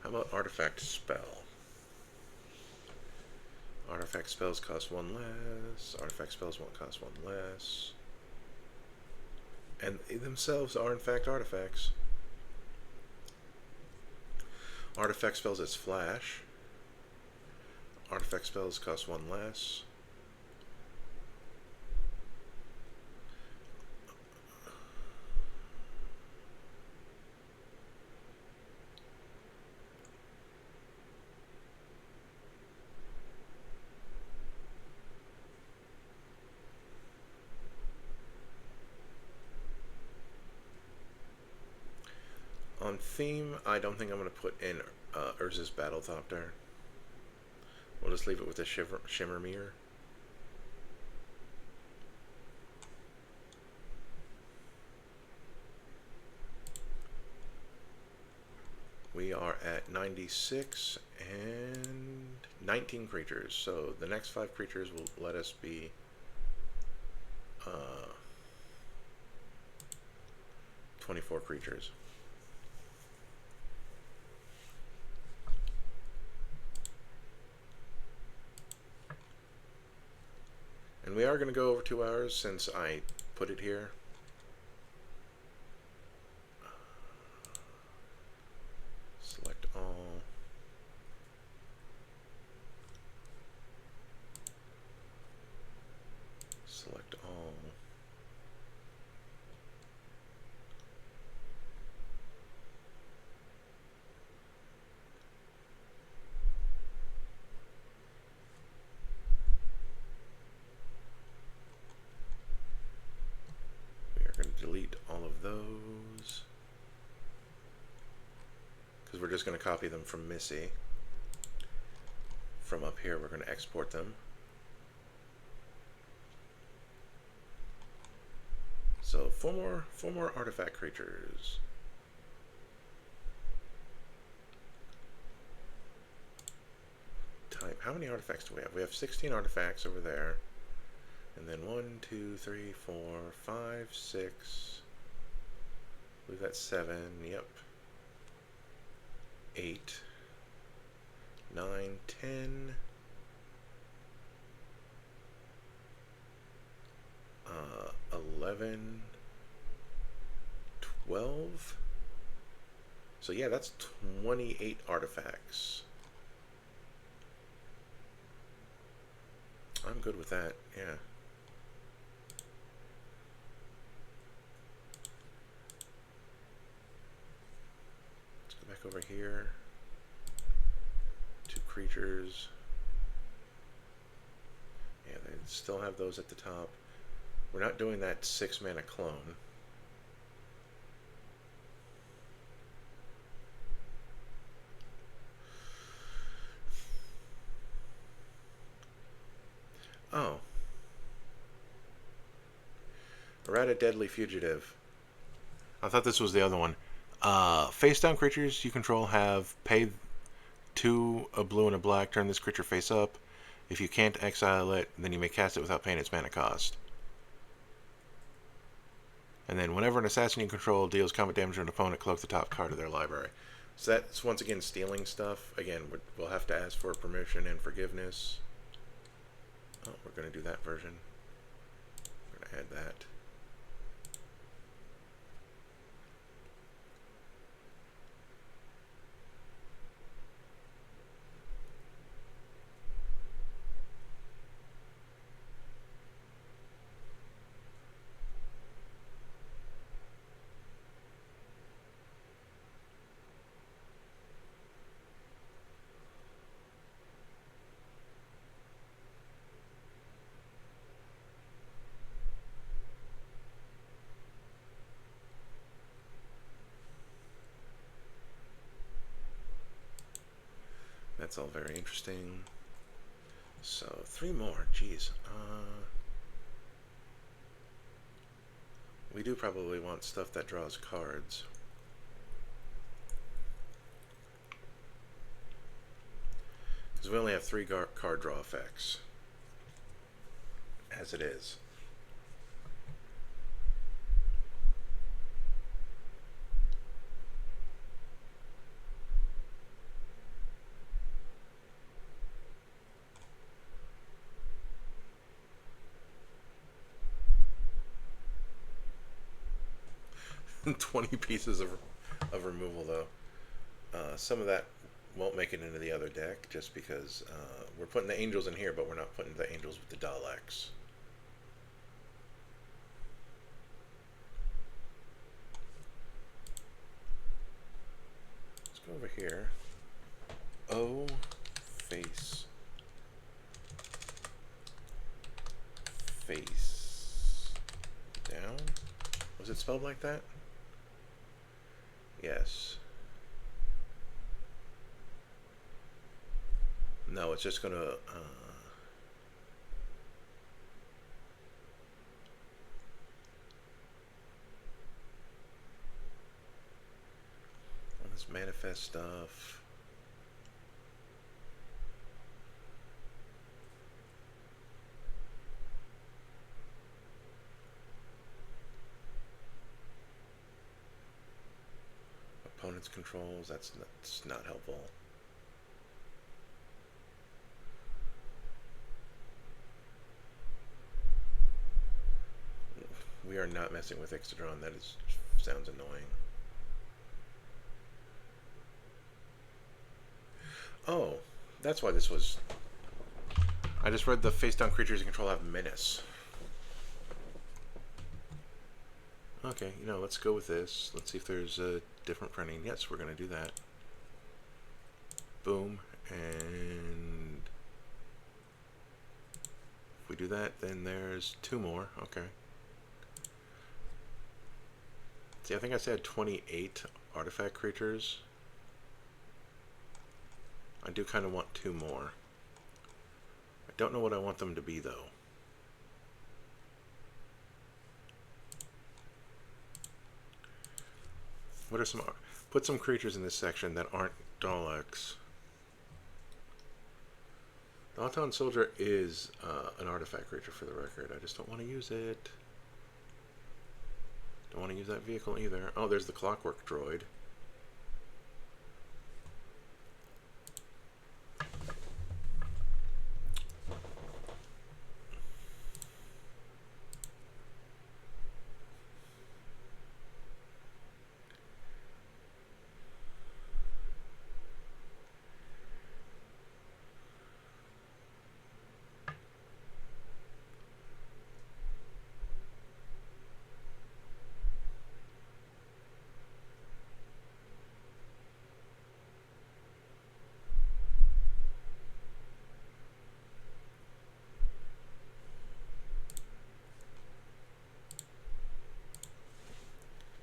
How about Artifact Spell? Artifact spells cost 1 less. Artifact spells won't cost 1 less. And they themselves are in fact artifacts. Artifact spells as flash. Artifact spells cost 1 less. On theme, I don't think I'm going to put in Urza's Battlethopter. We'll just leave it with a Shimmer Mirror. We are at 96 and 19 creatures, so the next 5 creatures will let us be 24 creatures. we are going to go over 2 hours since I put it here. Select all. Select all. We are going to delete all of those because we're just going to copy them from Missy. From up here, we're going to export them. So four more artifact creatures. Type. How many artifacts do we have? We have 16 artifacts over there. And then 1, 2, 3, 4, 5, 6. We've got 7. Yep. 8, 9, 10. 11, 12. So yeah, that's 28 artifacts. I'm good with that, yeah. Let's go back over here. 2 creatures. Yeah, they still have those at the top. We're not doing that 6 mana clone. Oh. Errata Deadly Fugitive. I thought this was the other one. Face down creatures you control have pay 2 a blue and a black. Turn this creature face up. If you can't exile it, then you may cast it without paying its mana cost. And then whenever an assassin you control deals combat damage to an opponent, cloak the top card of their library. So that's once again stealing stuff. Again, we'll have to ask for permission and forgiveness. Oh, we're going to do that version. We're going to add that. That's all very interesting. So 3 more, geez. We do probably want stuff that draws cards. Because we only have 3 card draw effects. As it is. And 20 pieces of removal, though. Some of that won't make it into the other deck, just because we're putting the angels in here, but we're not putting the angels with the Daleks. Let's go over here. O face down. Was it spelled like that? Yes. No, it's just gonna on this manifest stuff. Opponent's controls, that's not helpful. We are not messing with Ixodron. That sounds annoying. Oh, that's why this was... I just read the face-down creatures you control have menace. Okay, let's go with this. Let's see if there's a different printing. Yes, we're going to do that. Boom. And if we do that, then there's 2 more. Okay. See, I think I said 28 artifact creatures. I do kind of want 2 more. I don't know what I want them to be, though. What are some... Put some creatures in this section that aren't Daleks. The Auton Soldier is an artifact creature, for the record. I just don't want to use it. Don't want to use that vehicle either. Oh, there's the Clockwork Droid.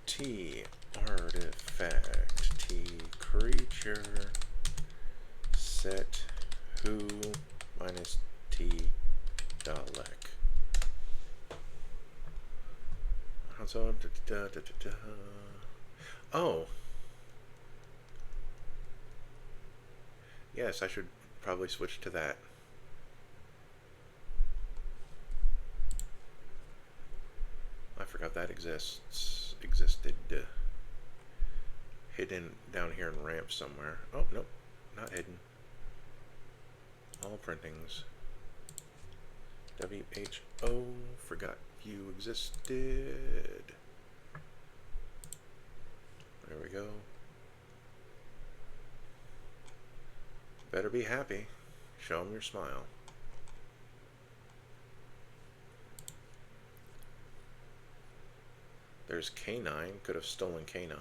T artifact, T creature, set who minus T Dalek. So, oh. Yes, I should probably switch to that. I forgot that existed. Hidden down here in ramp somewhere. Oh, nope. Not hidden. All printings. WHO. Forgot you existed. There we go. Better be happy. Show them your smile. There's K9. Could have stolen K9.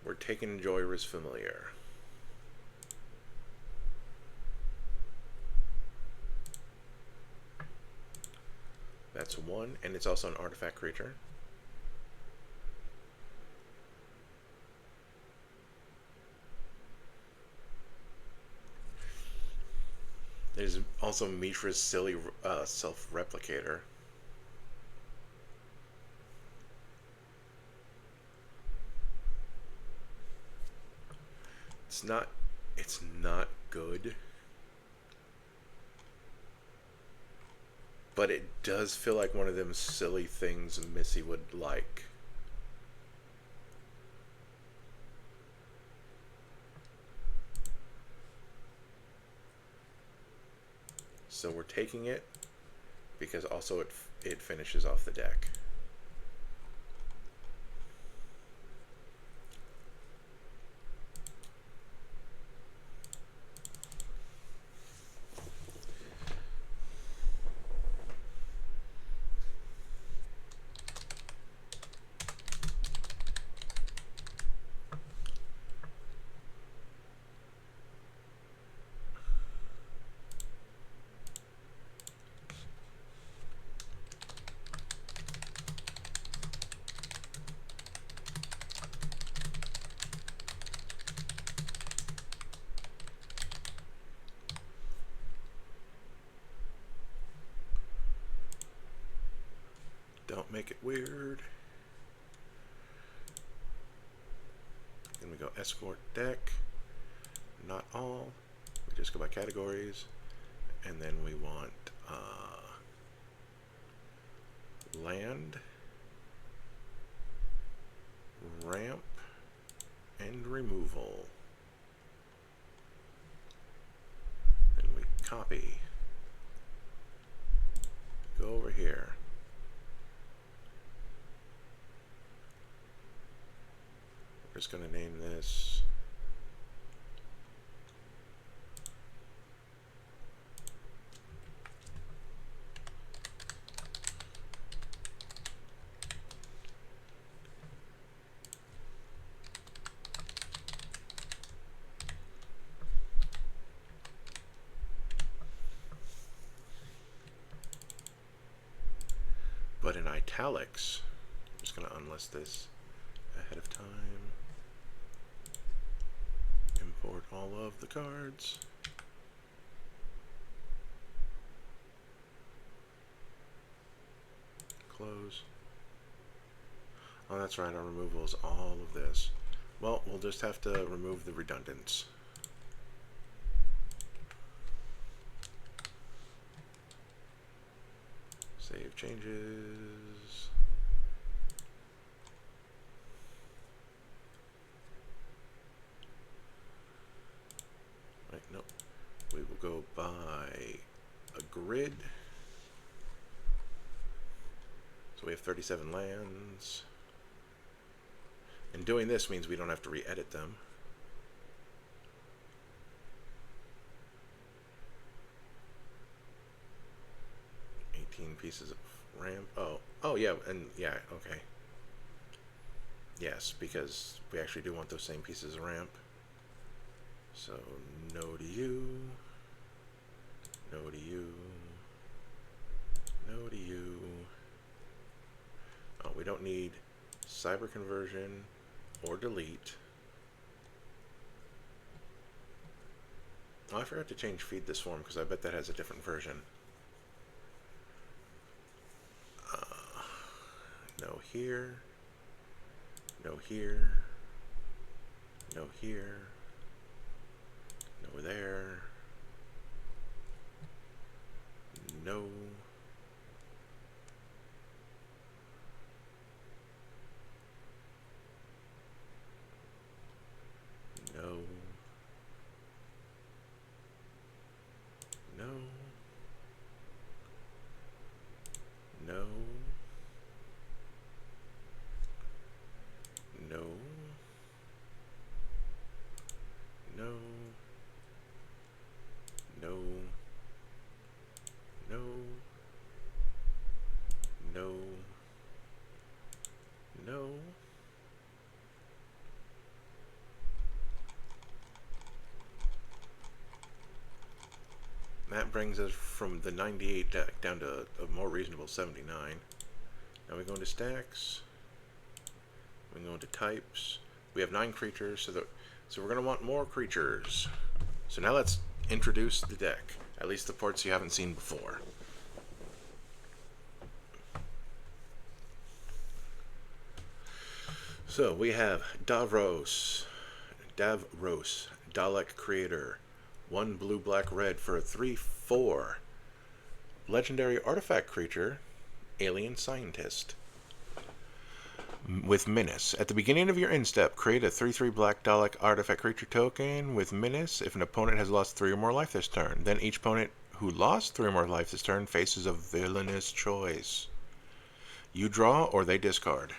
We're taking Joyra's familiar. That's 1, and it's also an artifact creature. There's also Mishra's silly self-replicator. It's not good. But it does feel like one of them silly things Missy would like. So we're taking it because also it finishes off the deck. Don't make it weird. Then we go escort deck. Not all. We just go by categories. And then we want land, ramp, and removal. Then we copy. Go over here. We're just going to name this but in italics. I'm just going to unlist this ahead of time. Import all of the cards. Close. Oh, that's right, our removal is all of this. Well, we'll just have to remove the redundants. Save changes. Right, no. We will go by a grid. So we have 37 lands. And doing this means we don't have to re-edit them. Pieces of ramp. Oh yeah, and yeah, okay. Yes, because we actually do want those same pieces of ramp. So no to you, no to you, no to you. Oh, we don't need cyber conversion or delete. Oh, I forgot to change feed this form because I bet that has a different version. No here, no here, no here, no there, no, no, no, no, no, no, no, no, no, no, that brings us from the 98 deck down to a more reasonable 79. Now we go into stacks. We go into types. We have 9 creatures, so we're going to want more creatures. So now let's introduce the deck, at least the parts you haven't seen before. So we have Davros, Dalek creator, 1 blue, black, red for a 3/4. Legendary artifact creature, alien scientist. With Menace. At the beginning of your end step, create a 3/3 black Dalek artifact creature token with Menace if an opponent has lost 3 or more life this turn. Then each opponent who lost 3 or more life this turn faces a villainous choice. You draw or they discard.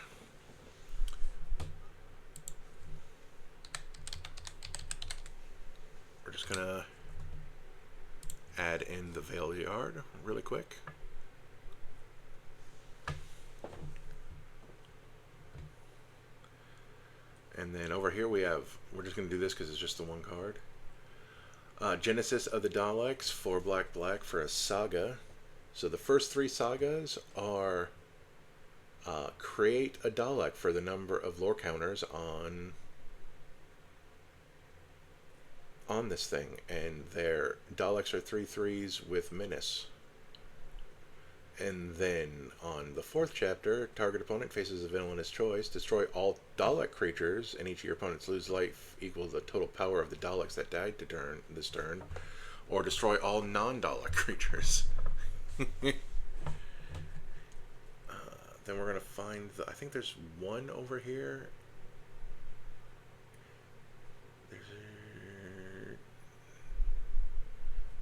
We're just going to add in the Veil Yard really quick. And then over here we're just going to do this because it's just the 1 card. Genesis of the Daleks, 4 black, black for a saga. So the first 3 sagas are create a Dalek for the number of lore counters on this thing. And their Daleks are 3/3s with Menace. And then on the 4th chapter, target opponent faces a villainous choice. Destroy all Dalek creatures, and each of your opponents lose life equal to the total power of the Daleks that died this turn. Or destroy all non-Dalek creatures. Then we're going to find I think there's one over here.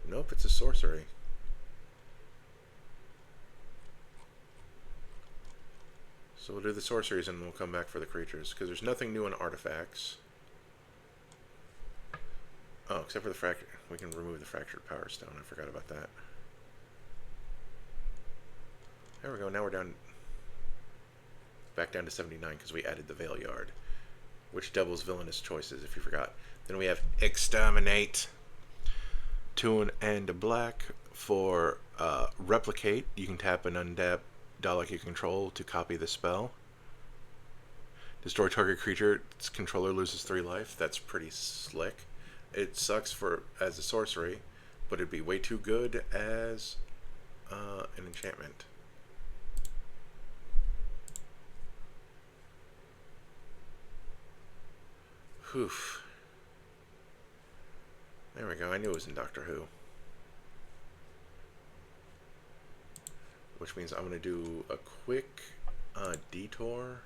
Nope, it's a sorcery. So we'll do the sorceries and we'll come back for the creatures, because there's nothing new in artifacts. Oh, except for the fracture. We can remove the fractured power stone. I forgot about that. There we go. Now we're down, back down to 79 because we added the Veil Yard, which doubles villainous choices if you forgot. Then we have Exterminate. 2 and a black for Replicate. You can tap an untapped Dalek you control to copy the spell. Destroy target creature. Its controller loses 3 life. That's pretty slick. It sucks as a sorcery, but it'd be way too good as an enchantment. Whew. There we go. I knew it was in Doctor Who. Which means I'm going to do a quick detour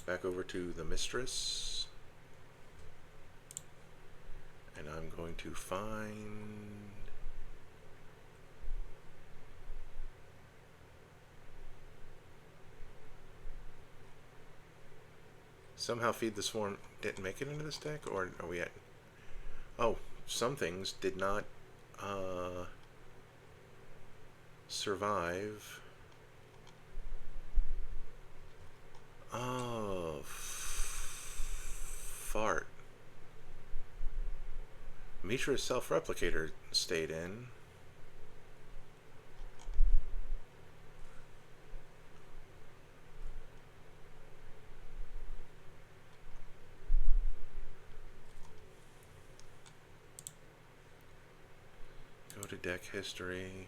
back over to the Mistress. And I'm going to find... Somehow Feed the Swarm didn't make it into this deck, or are we at... Oh, some things did not survive. Oh, fart. Mishra's Self-Replicator stayed in. Go to deck history.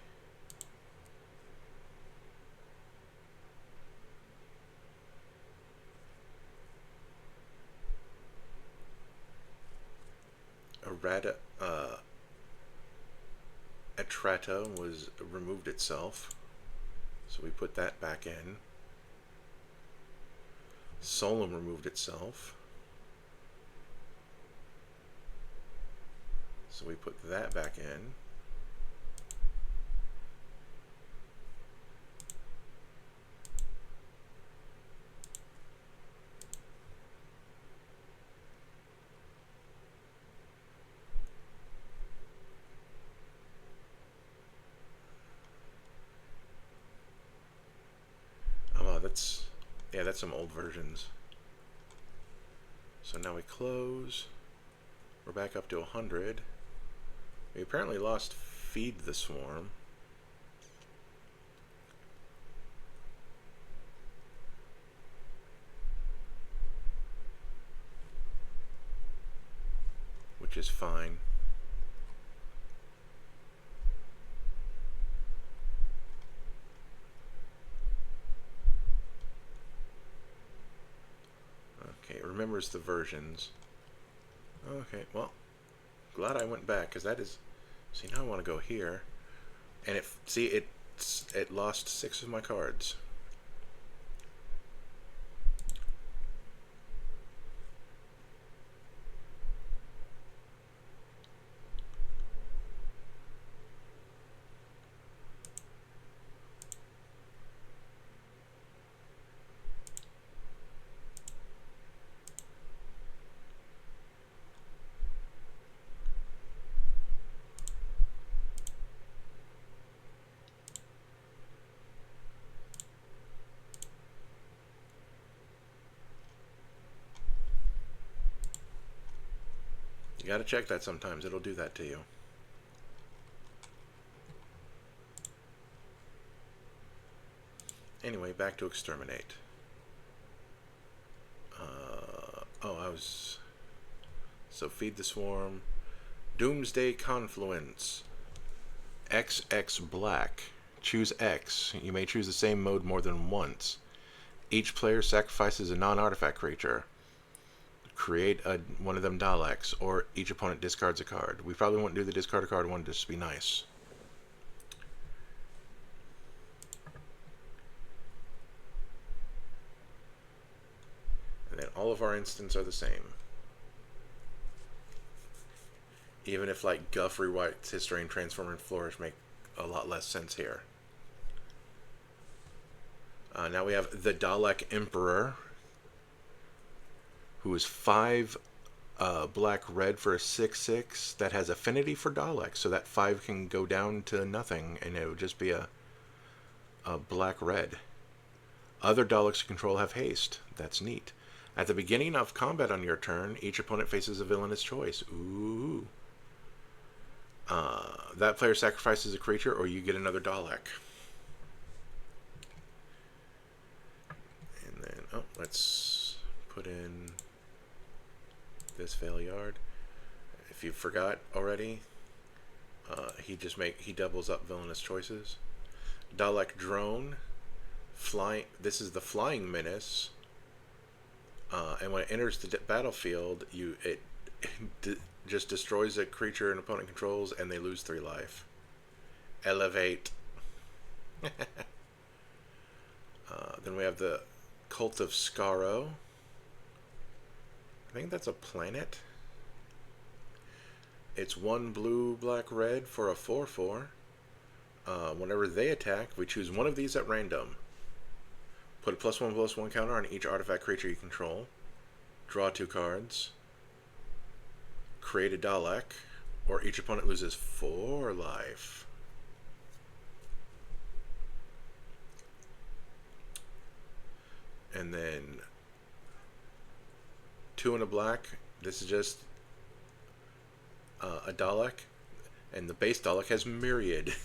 Atrata was removed itself, so we put that back in. Solemn removed itself, so we put that back in. Yeah, that's some old versions. So now we close. We're back up to 100. We apparently lost Feed the Swarm. Which is fine. It remembers the versions. Okay, well, glad I went back, because that is... See, now I want to go here. And it lost 6 of my cards. You gotta check that sometimes. It'll do that to you. Anyway, back to Exterminate. So Feed the Swarm. Doomsday Confluence. XX Black. Choose X. You may choose the same mode more than once. Each player sacrifices a non-artifact creature. Create one of them Daleks, or each opponent discards a card. We probably won't do the discard a card one just to be nice. And then all of our instants are the same. Even if like Guthrie White's History and Transform and Flourish make a lot less sense here. Now we have the Dalek Emperor, who is 5 black-red for a 6/6 that has affinity for Dalek, so that 5 can go down to nothing, and it would just be a black-red. Other Daleks you control have haste. That's neat. At the beginning of combat on your turn, each opponent faces a villainous choice. Ooh. That player sacrifices a creature, or you get another Dalek. And then, oh, let's put in this Valiard. If you forgot already, he doubles up villainous choices. Dalek Drone, flying. This is the Flying Menace, and when it enters the battlefield, it just destroys a creature an opponent controls, and they lose 3 life. Elevate. Then we have the Cult of Skaro. I think that's a planet. It's 1 blue, black, red for a 4/4. Whenever they attack, we choose one of these at random. Put a +1/+1 counter on each artifact creature you control. Draw 2 cards. Create a Dalek, or each opponent loses 4 life. And then 2 and a black. This is just a Dalek, and the base Dalek has Myriad.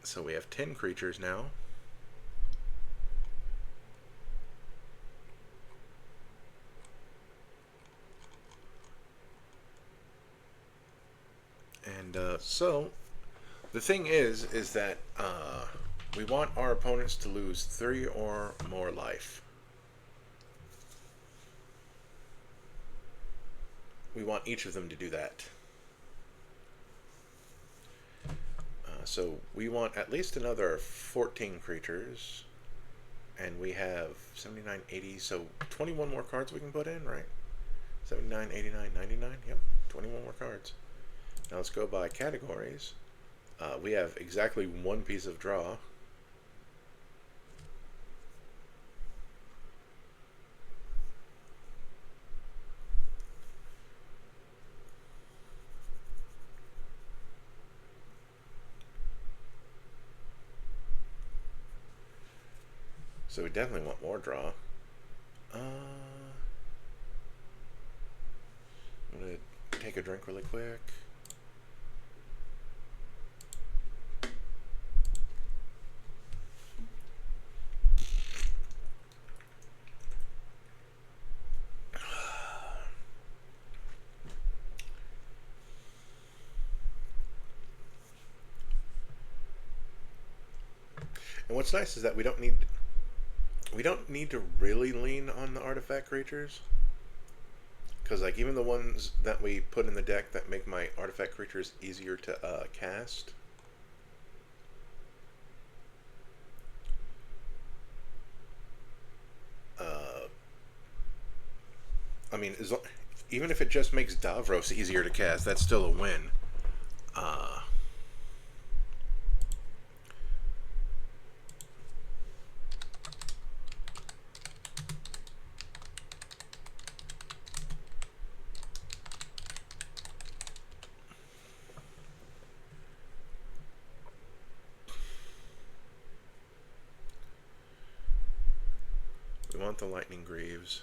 So we have 10 creatures now. And so the thing is that we want our opponents to lose 3 or more life. We want each of them to do that. So we want at least another 14 creatures, and we have 79, 80, so 21 more cards we can put in, right? 79, 89, 99, yep, 21 more cards. Now let's go by categories. We have exactly 1 piece of draw. So we definitely want more draw. I'm going to take a drink really quick. And what's nice is that we don't need to really lean on the artifact creatures, because like even the ones that we put in the deck that make my artifact creatures easier to cast, I mean, even if it just makes Davros easier to cast, that's still a win. We want the Lightning Greaves.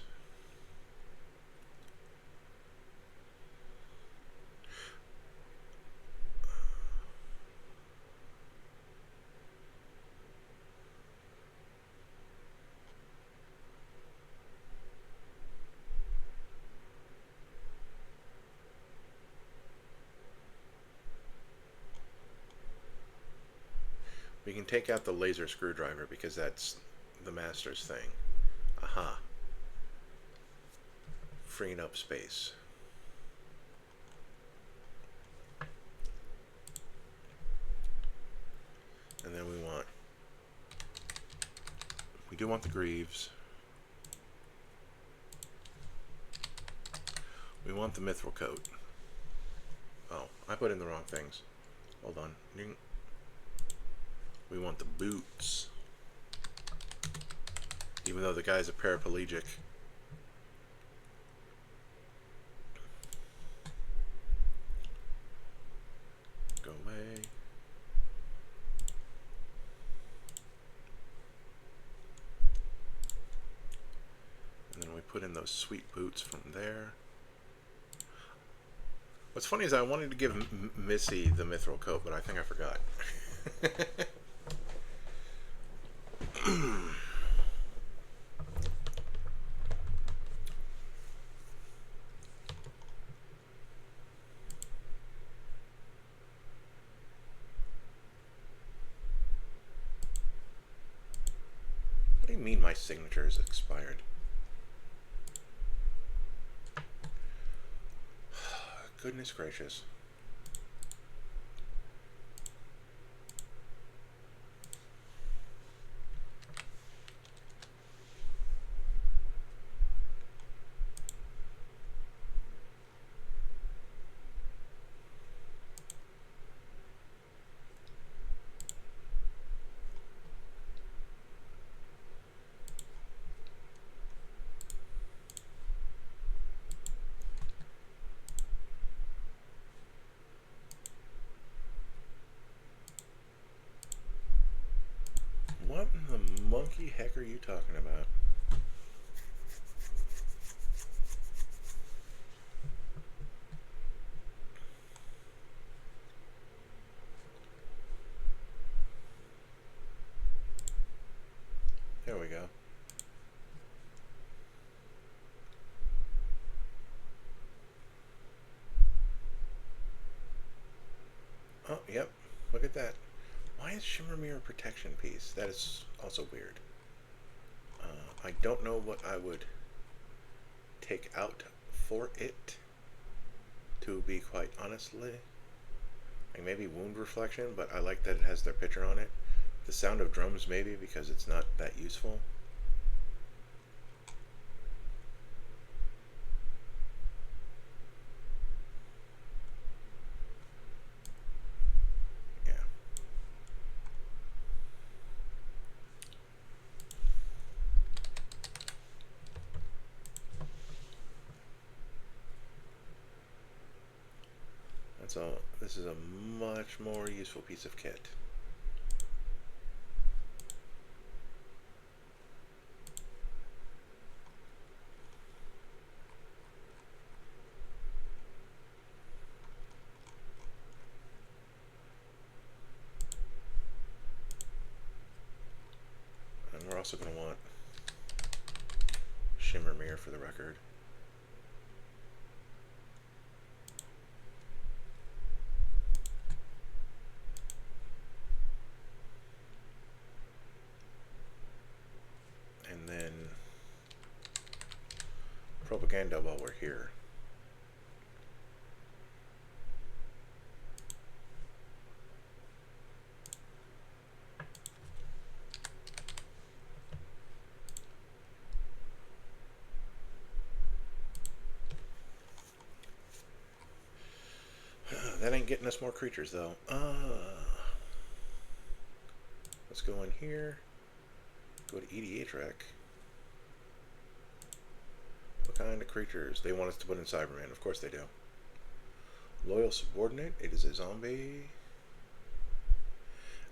We can take out the laser screwdriver because that's the master's thing. Aha. Freeing up space. And then we do want the greaves. We want the mithril coat. Oh, I put in the wrong things. Hold on. We want the boots. Even though the guy's a paraplegic. Go away. And then we put in those sweet boots from there. What's funny is I wanted to give Missy the mithril coat, but I think I forgot. What do you mean my signature is expired? Goodness gracious. What in the monkey heck are you talking about? There we go. Oh, yep. Look at that. Why is Shimmer Mirror protection piece? That is also weird. I don't know what I would take out for it, to be quite honestly. Like maybe wound reflection, but I like that it has their picture on it. The sound of drums maybe, because it's not that useful. So this is a much more useful piece of kit. And we're also going to want Shimmer Mirror for the record. And then propaganda while we're here. That ain't getting us more creatures though. Let's go in here. Go to EDH rec. What kind of creatures? They want us to put in Cybermen. Of course they do. Loyal Subordinate. It is a zombie.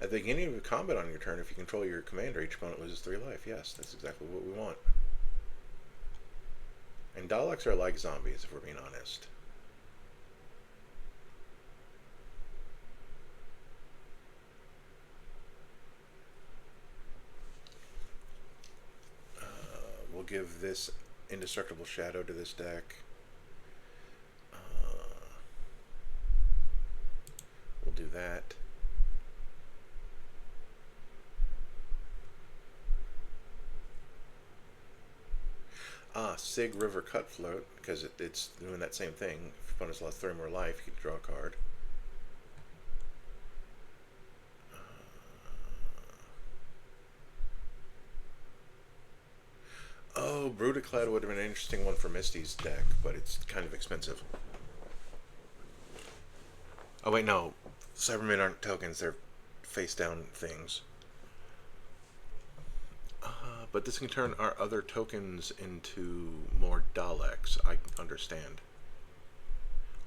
At the beginning of a combat on your turn, if you control your commander, each opponent loses 3 life. Yes, that's exactly what we want. And Daleks are like zombies, if we're being honest. We'll give this Indestructible Shadow to this deck. We'll do that. Sig River Cut Float, because it's doing that same thing. If your opponent's lost 3 more life, you can draw a card. Oh, Brutaclad would have been an interesting one for Misty's deck, but it's kind of expensive. Oh wait, no. Cybermen aren't tokens, they're face-down things. But this can turn our other tokens into more Daleks, I understand.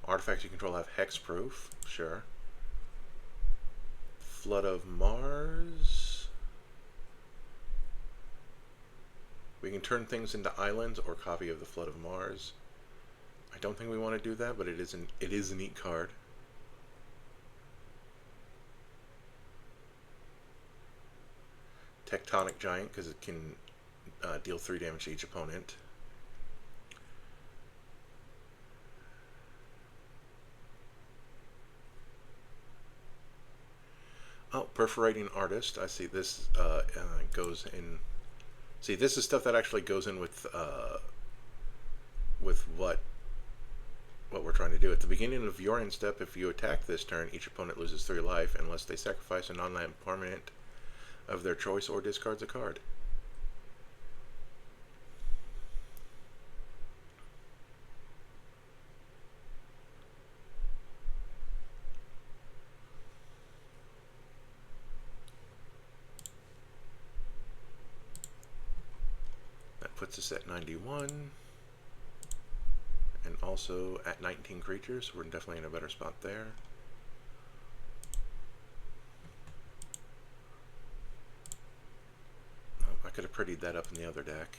Artifacts you control have hexproof, sure. Flood of Mars. We can turn things into islands or copy of the Flood of Mars. I don't think we want to do that, but it is a neat card. Tectonic Giant, because it can deal 3 damage to each opponent. Oh, Perforating Artist. I see this goes in. See, this is stuff that actually goes in with what we're trying to do. At the beginning of your end step, if you attack this turn, each opponent loses 3 life unless they sacrifice a non-land permanent of their choice or discards a card. That puts us at 91. And also at 19 creatures. We're definitely in a better spot there. Oh, I could have prettied that up in the other deck.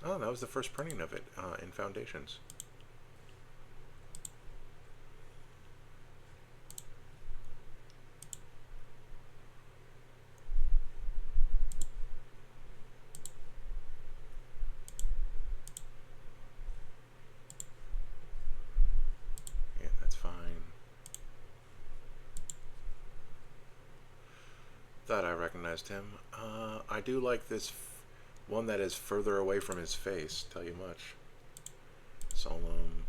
Oh, that was the first printing of it in Foundations. Yeah, that's fine. Thought I recognized him. I do like this one that is further away from his face, tell you much. Solemn.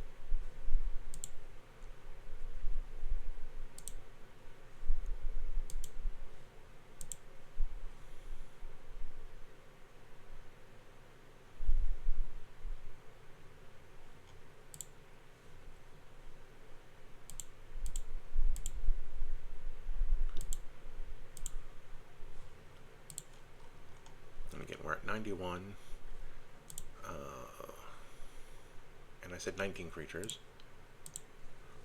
And again, we're at 91. And I said 19 creatures.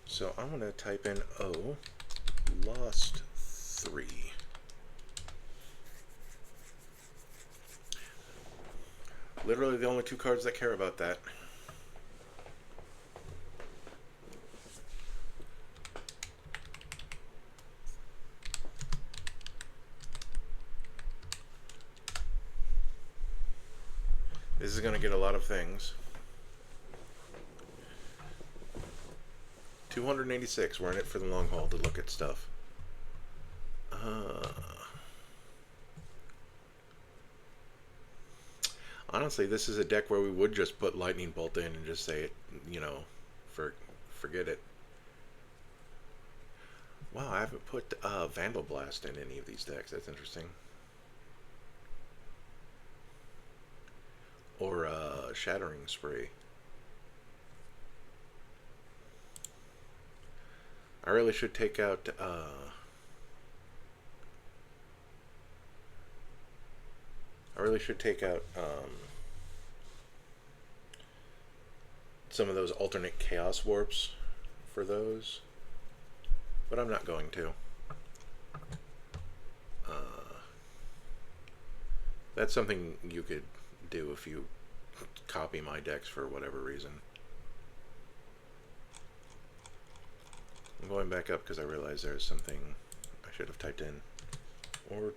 So I'm going to type in O, lost 3. Literally the only 2 cards that care about that. This is going to get a lot of things. 286. We're in it for the long haul to look at stuff. Honestly, this is a deck where we would just put Lightning Bolt in and just say it, you know, forget it. Wow, I haven't put Vandal Blast in any of these decks. That's interesting. Or Shattering Spree. I really should take out I really should take out some of those alternate chaos warps for those, but I'm not going to. That's something you could do if you copy my decks for whatever reason. I'm going back up because I realized there's something I should have typed in. Order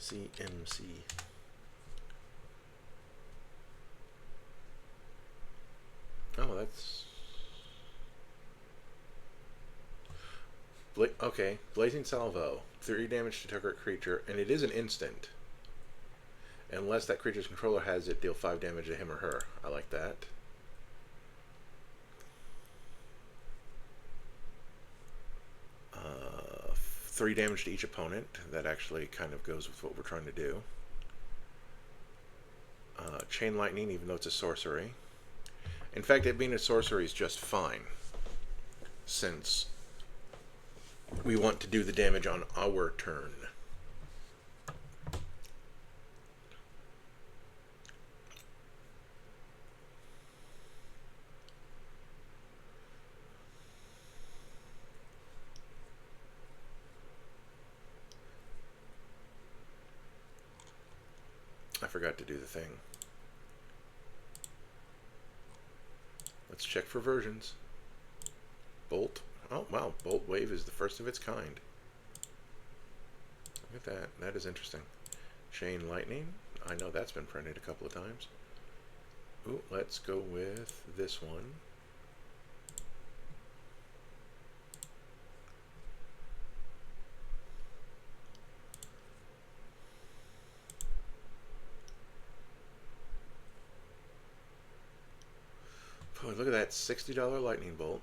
CMC. Oh, that's... okay, Blazing Salvo. 3 damage to target creature, and it is an instant. Unless that creature's controller has it, deal 5 damage to him or her. I like that. Uh, 3 damage to each opponent. That actually kind of goes with what we're trying to do. Chain Lightning, even though it's a sorcery. In fact, it being a sorcery is just fine, since we want to do the damage on our turn. I forgot to do the thing. Let's check for versions. Bolt. Oh, wow. Bolt Wave is the first of its kind. Look at that. That is interesting. Chain Lightning. I know that's been printed a couple of times. Ooh, let's go with this one. Oh, look at that $60 lightning bolt.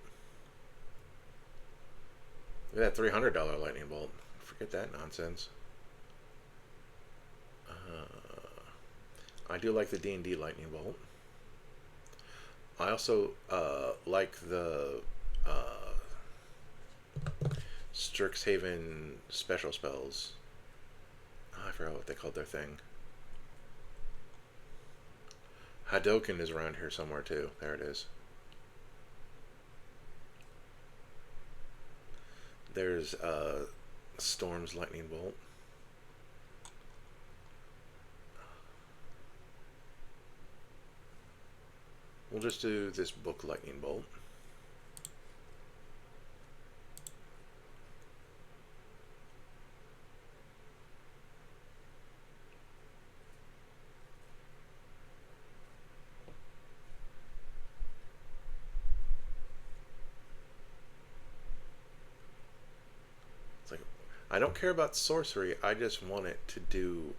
Look at that $300 lightning bolt. Forget that nonsense. I do like the D&D lightning bolt. I also like the Strixhaven special spells. Oh, I forgot what they called their thing. Hadoken is around here somewhere too. There it is. There's Storm's lightning bolt. We'll just do this book lightning bolt. It's like, I don't care about sorcery, I just want it to do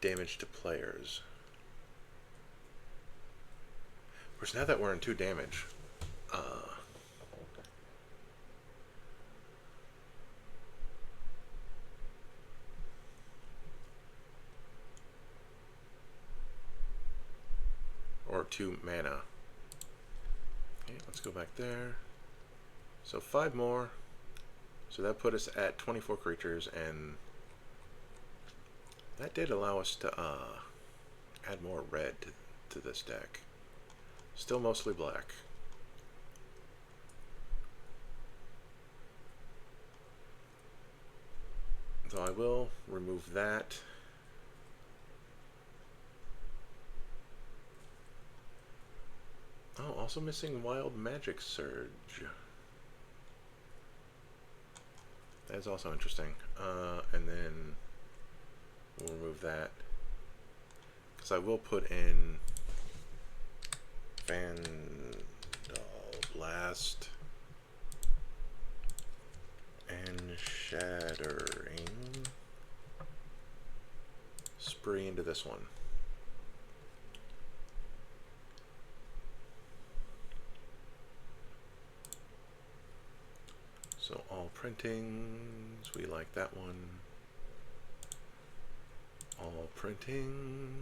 damage to players. Of course, now that we're in 2 damage, or 2 mana. Okay, let's go back there. So 5 more. So that put us at 24 creatures, and that did allow us to add more red to this deck. Still mostly black. So I will remove that. Oh, also missing Wild Magic Surge. That is also interesting. And then we'll remove that, because I will put in Vandal Blast and Shattering Spree into this one. So all printings, we like that one. All printings.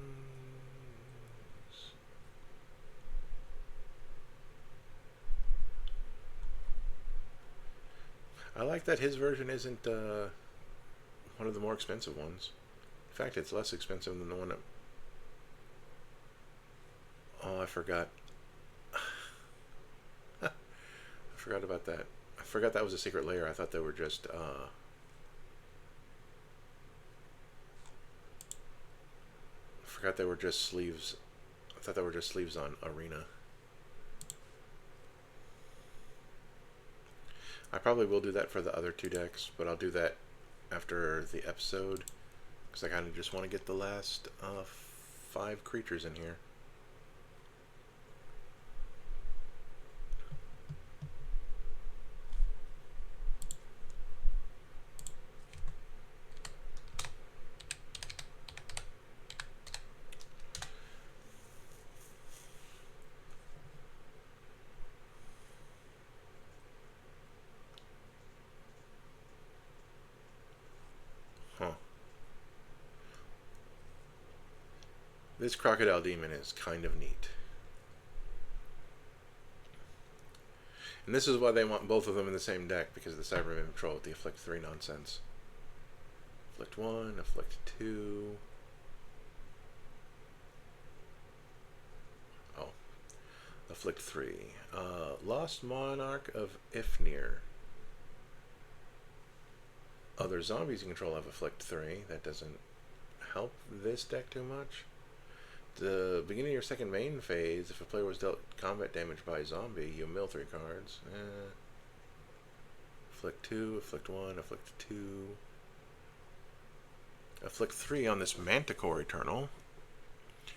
I like that his version isn't one of the more expensive ones. In fact, it's less expensive than the one that... Oh, I forgot. I forgot about that. I forgot that was a secret layer. I thought they were just... I forgot they were just sleeves. I thought they were just sleeves on Arena. I probably will do that for the other two decks, but I'll do that after the episode, because I kind of just want to get the last 5 creatures in here. Huh. This Crocodile Demon is kind of neat. And this is why they want both of them in the same deck, because of the Cybermen Patrol with the Afflict 3 nonsense. Afflict 1, Afflict 2. Oh. Afflict 3. Lost Monarch of Ifnir. Other zombies you control have Afflict 3. That doesn't help this deck too much. The beginning of your second main phase, if a player was dealt combat damage by a zombie, you mill 3 cards. Afflict 2, Afflict 1, Afflict 2. Afflict 3 on this Manticore Eternal.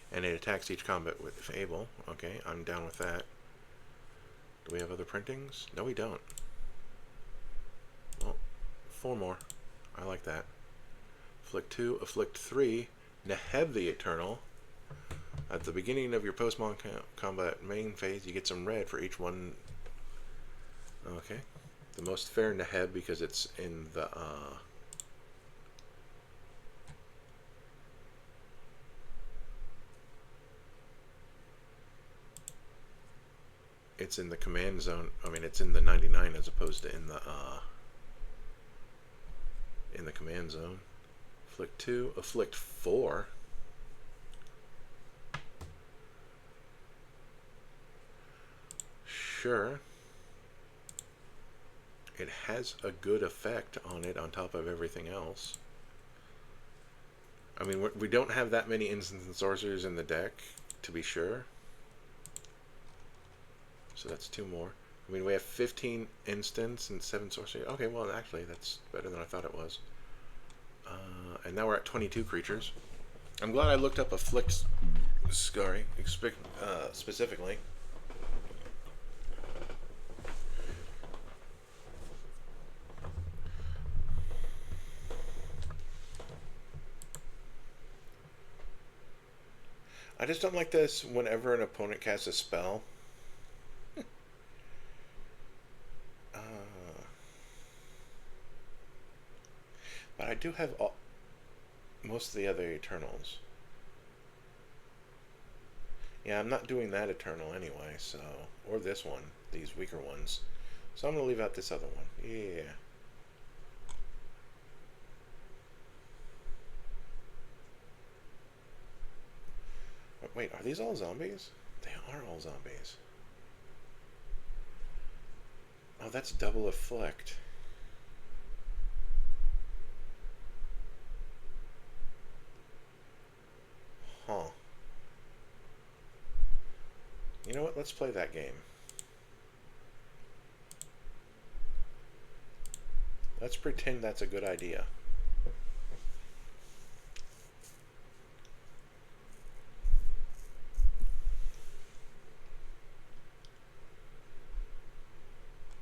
And it attacks each combat with if able. Okay, I'm down with that. Do we have other printings? No, we don't. Well, 4 more. I like that. Afflict 2, Afflict 3, Neheb the Eternal. At the beginning of your post-combat main phase, you get some red for each one. Okay. The most fair Neheb because it's in the... it's in the command zone. I mean, it's in the 99 as opposed to in the command zone. Afflict 2, Afflict 4. Sure. It has a good effect on it on top of everything else. I mean, we don't have that many instants and sorcerers in the deck, to be sure. So that's 2 more. I mean, we have 15 instants and 7 sorcery. Okay, well, actually, that's better than I thought it was. And now we're at 22 creatures. I'm glad I looked up Afflict Scary specifically. I just don't like this whenever an opponent casts a spell. But I do have most of the other Eternals. Yeah, I'm not doing that Eternal anyway, so... Or this one, these weaker ones. So I'm going to leave out this other one. Yeah. Wait, are these all zombies? They are all zombies. Oh, that's double Afflict. Huh. You know what? Let's play that game. Let's pretend that's a good idea.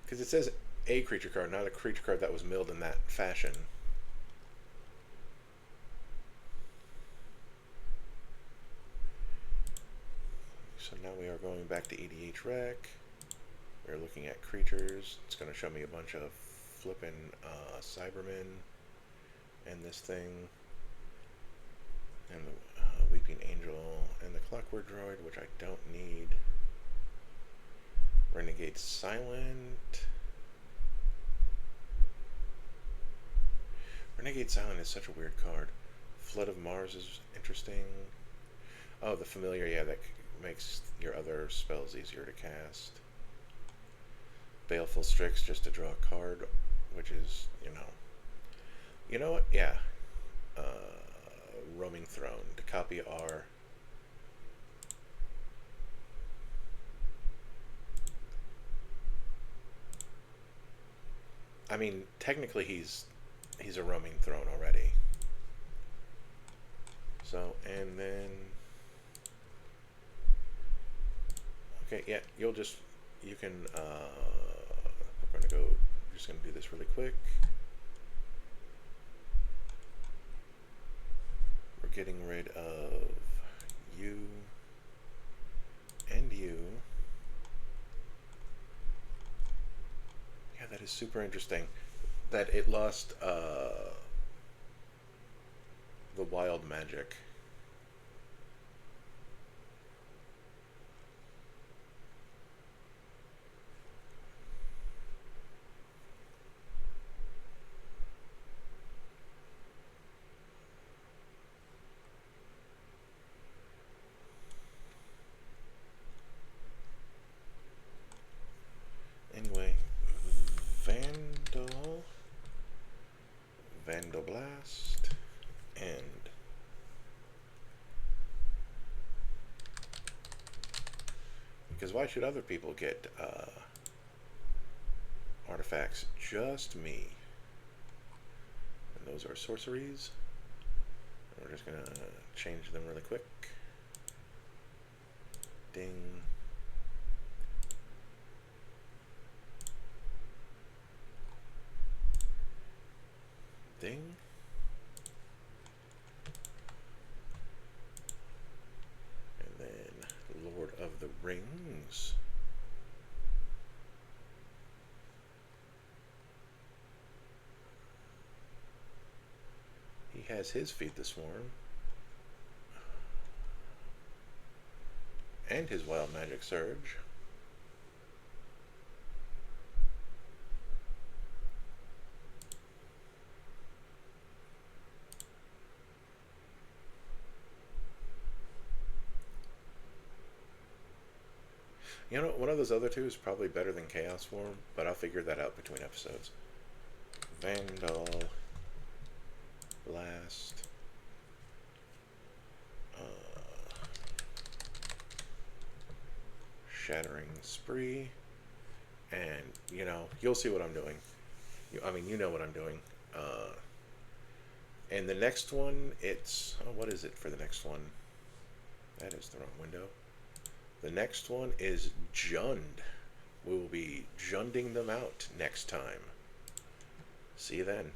Because it says a creature card, not a creature card that was milled in that fashion. So now we are going back to EDH Rec. We're looking at creatures. It's going to show me a bunch of flipping Cybermen and this thing. And the Weeping Angel and the Clockwork Droid, which I don't need. Renegade Silent. Renegade Silent is such a weird card. Flood of Mars is interesting. Oh, the familiar, yeah, that makes your other spells easier to cast. Baleful Strix just to draw a card, which is, you know what? Yeah. Roaming Throne to copy our. I mean, technically he's a roaming throne already. So, and then okay, yeah, you can we're gonna go, we're just gonna do this really quick. We're getting rid of you and you. Yeah, that is super interesting that it lost the wild magic. Anyway, Vandal Blast, and because why should other people get artifacts? Just me. And those are sorceries. And we're just gonna change them really quick. Ding. Ding. And then Lord of the Rings. He has his Feed the Swarm. And his Wild Magic Surge. You know, one of those other two is probably better than Chaos Form, but I'll figure that out between episodes. Vandal Blast. Shattering Spree. And, you'll see what I'm doing. I mean, you know what I'm doing. And the next one, it's... Oh, what is it for the next one? That is the wrong window. The next one is Jund. We will be Junding them out next time. See you then.